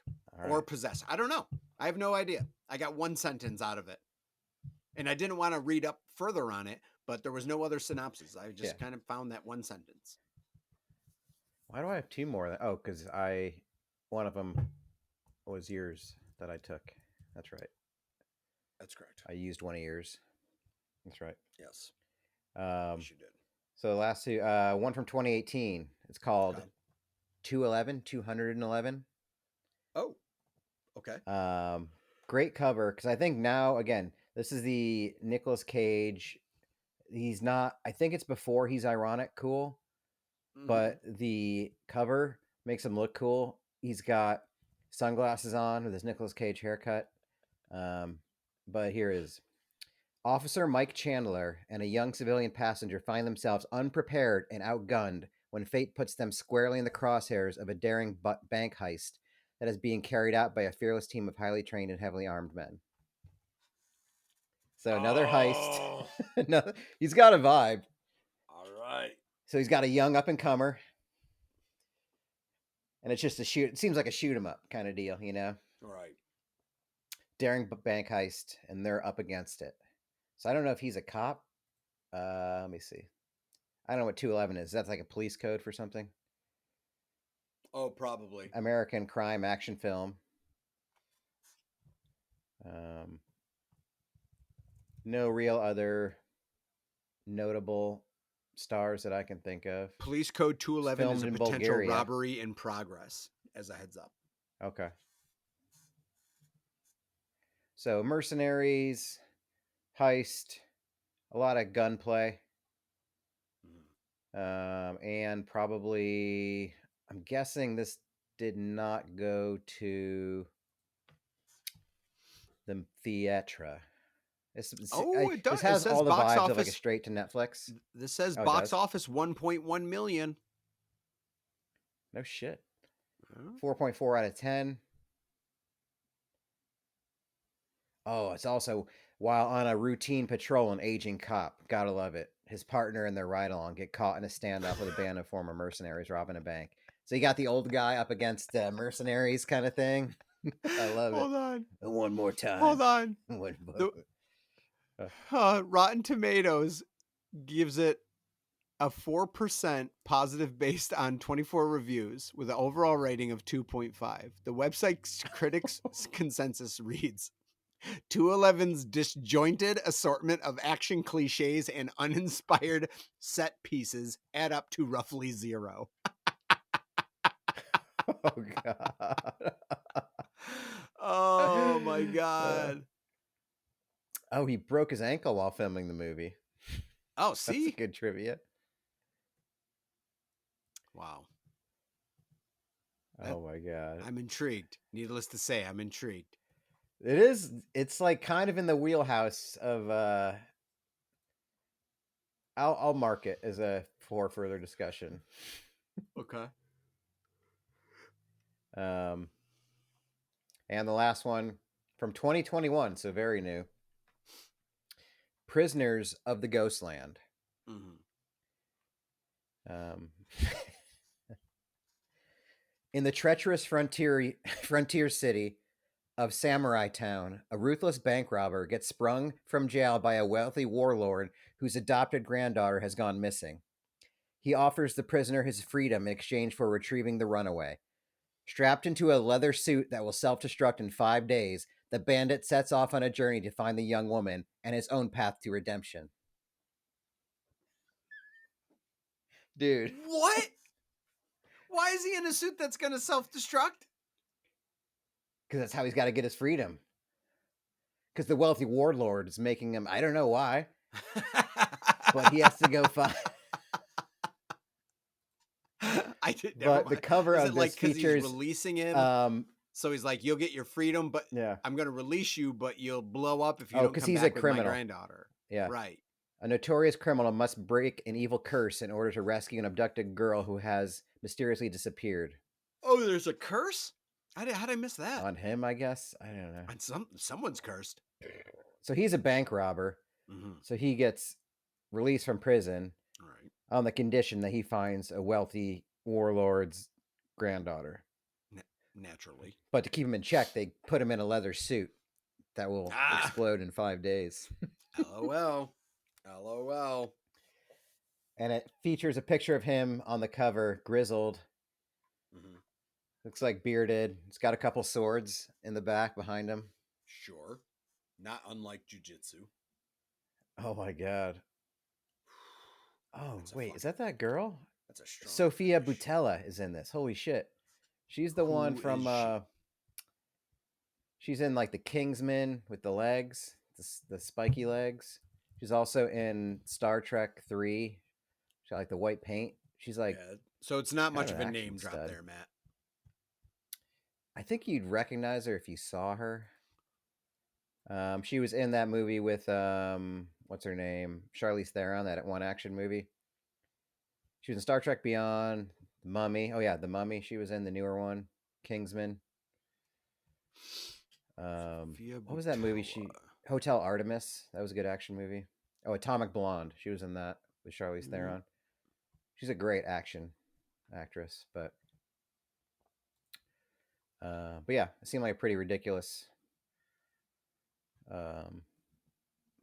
Or possess. I don't know. I have no idea. I got one sentence out of it. And I didn't want to read up further on it, but there was no other synopsis. I just kind of found that one sentence. Why do I have 2 more? Oh, because one of them was yours that I took. That's right. That's correct. I used one of yours. That's right. Yes. Yes, you did. So the last 2, one from 2018. It's called 211. Okay. Great cover because I think now again this is the Nicolas Cage. He's not. I think it's before he's ironic cool, but the cover makes him look cool. He's got sunglasses on with his Nicolas Cage haircut. But here is Officer Mike Chandler and a young civilian passenger find themselves unprepared and outgunned when fate puts them squarely in the crosshairs of a daring bank heist that is being carried out by a fearless team of highly trained and heavily armed men. So another heist. He's got a vibe. All right. So he's got a young up and comer. And it's just a shoot. It seems like a shoot 'em up kind of deal, you know? All right. Daring bank heist, and they're up against it. So I don't know if he's a cop. Let me see. I don't know what 211 is. That's like a police code for something. Oh, probably. American crime action film. No real other notable stars that I can think of. Police Code 211 is a potential Bulgaria. robbery in progress, as a heads up. Okay. So mercenaries, heist, a lot of gunplay. And probably, I'm guessing this did not go to the theatre. It does. This has all the box vibes office, of like a straight to Netflix. This says box office 1.1 million. No shit. 4.4 out of 10. Oh, it's also while on a routine patrol, an aging cop. Gotta love it. His partner and their ride-along get caught in a standoff with a band of former mercenaries robbing a bank. So you got the old guy up against mercenaries kind of thing. I love it. Hold on. One more time. Hold on. Rotten Tomatoes gives it a 4% positive based on 24 reviews with an overall rating of 2.5. The website's critics' consensus reads, 211's disjointed assortment of action cliches and uninspired set pieces add up to roughly 0. Oh, God. Oh, my God. Oh, he broke his ankle while filming the movie. Oh, see? That's good trivia. Wow. Oh, my God. I'm intrigued. Needless to say, I'm intrigued. It is. It's like kind of in the wheelhouse of. I'll mark it as for further discussion. Okay. And the last one from 2021, so very new. Prisoners of the Ghostland. In the treacherous frontier city of Samurai Town, a ruthless bank robber gets sprung from jail by a wealthy warlord whose adopted granddaughter has gone missing. He offers the prisoner his freedom in exchange for retrieving the runaway. Strapped into a leather suit that will self-destruct in 5 days, the bandit sets off on a journey to find the young woman and his own path to redemption. Dude. What? Why is he in a suit that's going to self-destruct? Because that's how he's got to get his freedom. Because the wealthy warlord is making him, I don't know why, but he has to go find. But the cover of this features he's releasing him. So he's like, "You'll get your freedom, but yeah, I'm going to release you, but you'll blow up if you don't come he's back a criminal. With my granddaughter." Yeah, right. A notorious criminal must break an evil curse in order to rescue an abducted girl who has mysteriously disappeared. Oh, there's a curse? How did I miss that? On him, I guess. I don't know. And someone's cursed. So he's a bank robber. So he gets released from prison on the condition that he finds a wealthy warlord's granddaughter. Naturally. But to keep him in check, they put him in a leather suit that will explode in 5 days. LOL. LOL. And it features a picture of him on the cover, grizzled. Looks like bearded. It's got a couple swords in the back behind him. Sure. Not unlike jujitsu. Oh my God. Oh, wait, is that girl? That's a strong Sophia Boutella is in this. Holy shit. She's the one from She's in like the Kingsman with the legs, the spiky legs. She's also in Star Trek 3. She's got like the white paint. She's like, Yeah. So it's not kind much of of an a action name drop stud. there, Matt. I think you'd recognize her if you saw her. She was in that movie with what's her name? Charlize Theron, that one action movie. She was in Star Trek Beyond, The Mummy. Oh yeah, The Mummy. She was in the newer one, Kingsman. What was that movie? Hotel Artemis. That was a good action movie. Oh, Atomic Blonde. She was in that with Charlize Theron. She's a great action actress, but yeah, it seemed like a pretty ridiculous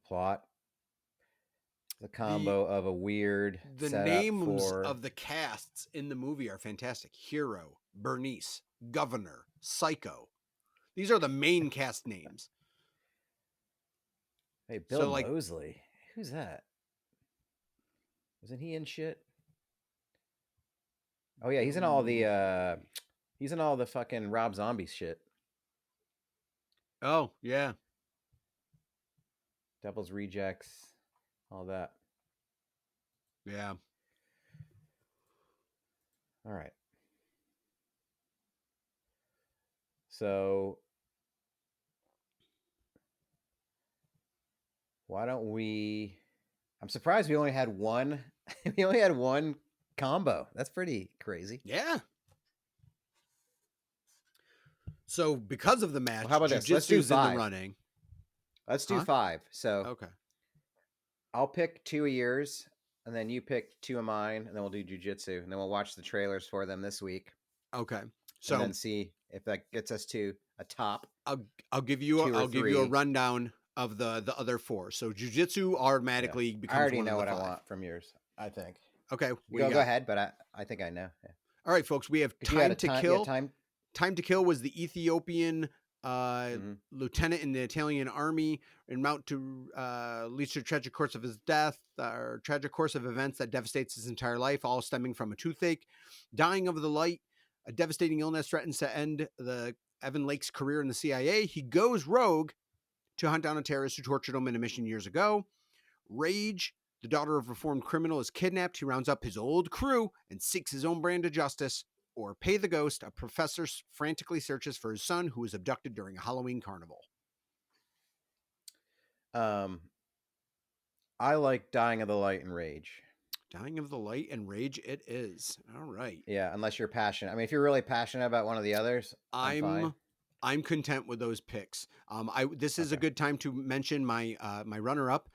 plot. The combo of a weird The setup names for of the casts in the movie are fantastic. Hero, Bernice, Governor, Psycho. These are the main cast names. Hey, Bill Moseley. Who's that? Wasn't he in shit? Oh yeah, he's in all the fucking Rob Zombie shit. Oh, yeah. Devil's Rejects, all that. Yeah. All right. So why don't we? I'm surprised we only had one. We only had one combo. That's pretty crazy. Yeah. So because of the match, how about this? Let's do Jiu-Jitsu's in the five. running. Let's do 5. So Okay. I'll pick 2 of yours, and then you pick 2 of mine, and then we'll do jiu-jitsu, and then we'll watch the trailers for them this week. Okay. So and then see if that gets us to a top. I'll give you a rundown of the other 4. So jiu-jitsu automatically becomes. I already one know of the what 5. I want from yours. I think. Okay. Go ahead, but I think I know. Yeah. All right, folks. We have Time to Kill. Time to Kill was the Ethiopian lieutenant in the Italian army en route to leads to the tragic course of his death, or tragic course of events that devastates his entire life, all stemming from a toothache. Dying of the light, a devastating illness threatens to end Evan Lake's career in the CIA. He goes rogue to hunt down a terrorist who tortured him in a mission years ago. Rage, the daughter of a reformed criminal, is kidnapped. He rounds up his old crew and seeks his own brand of justice. Or Pay the Ghost, a professor frantically searches for his son who was abducted during a Halloween carnival. I like Dying of the Light and Rage. Dying of the Light and Rage it is. All right. Yeah, unless you're passionate. I mean, if you're really passionate about one of the others, I'm content with those picks. This is a good time to mention my my runner-up.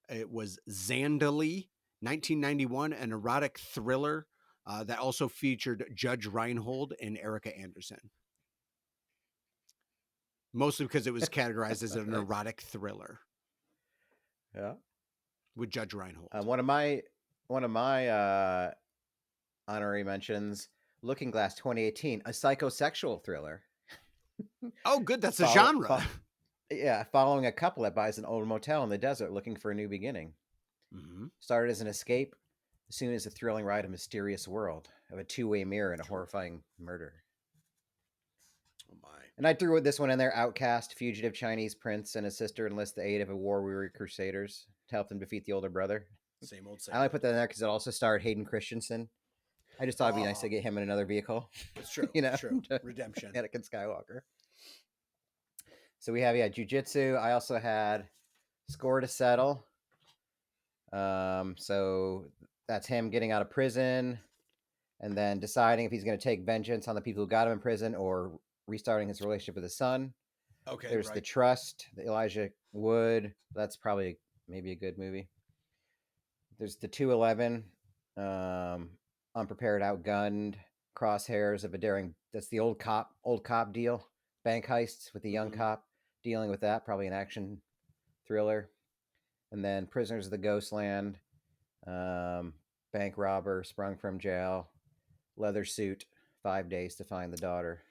It was Zandali, 1991, an erotic thriller that also featured Judge Reinhold and Erica Anderson. Mostly because it was categorized as an erotic thriller. Yeah. With Judge Reinhold. One of my honorary mentions, Looking Glass 2018, a psychosexual thriller. Oh, good. That's a genre. Following a couple that buys an old motel in the desert looking for a new beginning. Mm-hmm. Started as an escape, as soon as a thrilling ride, a mysterious world of a two-way mirror and a horrifying murder. Oh my! And I threw this one in there: outcast, fugitive Chinese prince and his sister enlist the aid of a war-weary crusaders to help them defeat the older brother. Same old. I only put that in there because it also starred Hayden Christensen. I just thought it'd be nice to get him in another vehicle. It's true. True. Redemption. Anakin Skywalker. So we have jiu-jitsu. I also had Score to Settle. So that's him getting out of prison and then deciding if he's going to take vengeance on the people who got him in prison or restarting his relationship with his son. Okay. There's The Trust, the Elijah Wood. That's probably maybe a good movie. There's the 211, Unprepared, Outgunned, Crosshairs of a Daring. That's the old cop deal. Bank heists with the young cop dealing with that. Probably an action thriller. And then Prisoners of the Ghostland, bank robber sprung from jail, leather suit, 5 days to find the daughter.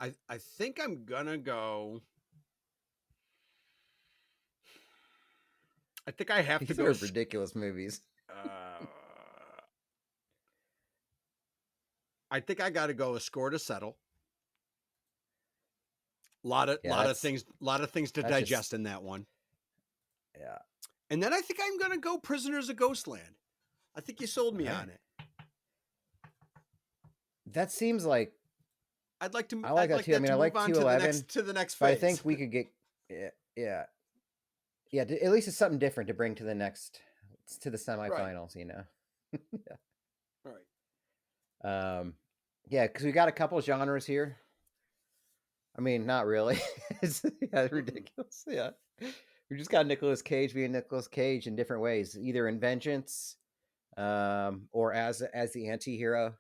I think I'm gonna go. I think I have to go. These are ridiculous movies. I think I got to go A Score to Settle. Lot of that's- things to that's digest just- in that one. Yeah. And then I think I'm gonna go Prisoners of Ghostland. I think you sold me Alright. on it. That seems like I'd like to. I like that too. I mean, I like move on 211, to the next but I phase. think we could get at least it's something different to bring to the next to the semifinals, you know. All right. Yeah, because we got a couple genres here. I mean, not really. It's ridiculous. Yeah. We just got Nicolas Cage being Nicolas Cage in different ways, either in vengeance, or as the anti-hero.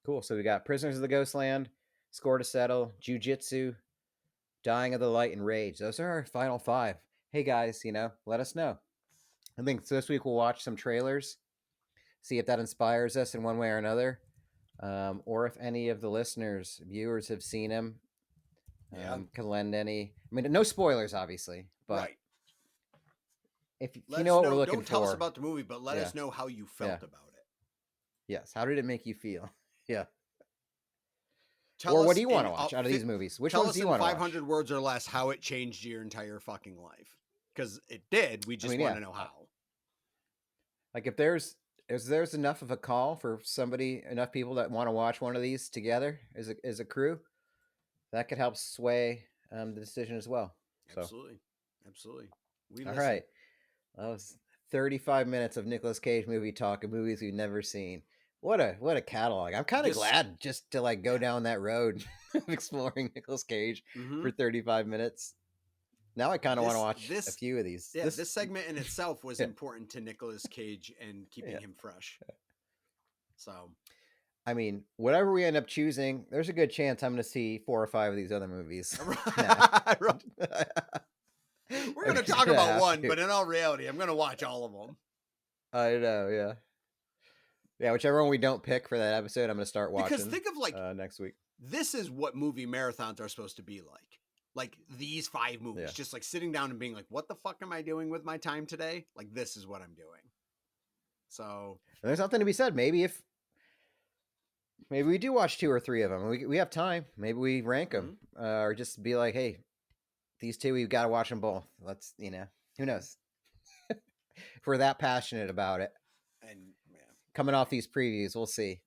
Cool. So we got Prisoners of the Ghostland, Score to Settle, Jiu-Jitsu, Dying of the Light, and Rage. Those are our final 5. Hey guys, let us know. I think this week we'll watch some trailers, see if that inspires us in one way or another, or if any of the viewers have seen them. Can lend any. I mean, no spoilers, obviously, but right. if you Let know us what know. we're looking Don't tell for, us about the movie, but let us know how you felt about it. Yes. How did it make you feel? Yeah. Tell or us what do you want to watch out of these movies? Which ones do you want to watch? Tell us in 500 words or less how it changed your entire fucking life. Because it did. We just want to know how. Like if there's enough of a call for enough people that want to watch one of these together as a crew, that could help sway the decision as well. So. Absolutely. All right. That was 35 minutes of Nicolas Cage movie talk of movies we've never seen. What a catalog. I'm kind of glad just to go down that road of exploring Nicolas Cage for 35 minutes. Now I kind of want to watch a few of these. Yeah, this segment in itself was important to Nicolas Cage and keeping him fresh. So, I mean, whatever we end up choosing, there's a good chance I'm going to see 4 or 5 of these other movies. We're going to talk about one, but in all reality, I'm going to watch all of them. I know, yeah. Yeah, whichever one we don't pick for that episode, I'm going to start watching. Because think of next week. This is what movie marathons are supposed to be like. Like these 5 movies, just sitting down and being like, what the fuck am I doing with my time today? Like, this is what I'm doing. So and there's nothing to be said. Maybe we do watch 2 or 3 of them. We have time. Maybe we rank them or just be like, hey, these 2, we've got to watch them both. Let's, who knows? If we're that passionate about it. And coming off these previews, we'll see.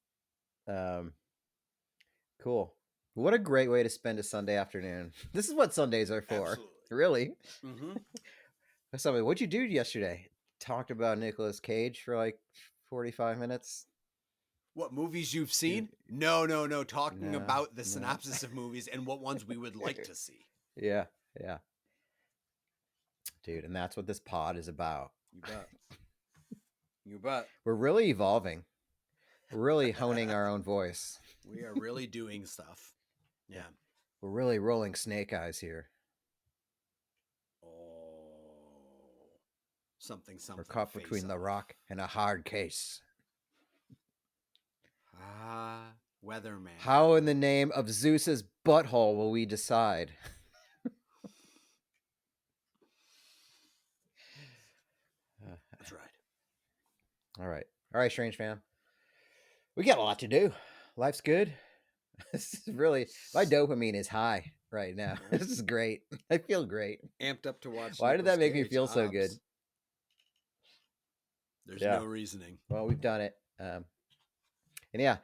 Cool. What a great way to spend a Sunday afternoon. This is what Sundays are for. Absolutely. Really. Somebody, what'd you do yesterday? Talked about Nicolas Cage for 45 minutes. What movies you've seen? No. Talking about the synopsis of movies and what ones we would like to see. Yeah. Dude, and that's what this pod is about. You bet. We're really evolving. We're really honing our own voice. We are really doing stuff. Yeah. We're really rolling snake eyes here. Oh. Something. We're caught between the rock and a hard case. Weatherman. How in the name of Zeus's butthole will we decide? That's right. All right, StrangeFam. We got a lot to do. Life's good. This is really, my dopamine is high right now. This is great. I feel great. Amped up to watch. Why did that make me feel so good? There's no reasoning. Well, we've done it. And we'll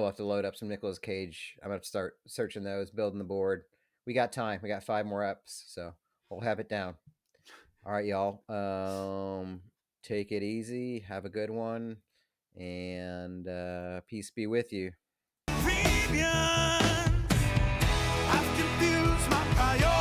have to load up some Nicolas Cage. I'm going to start searching those, building the board. We got time. We got 5 more eps, so we'll have it down. All right, y'all. Take it easy. Have a good one. And peace be with you. I've confused my priorities.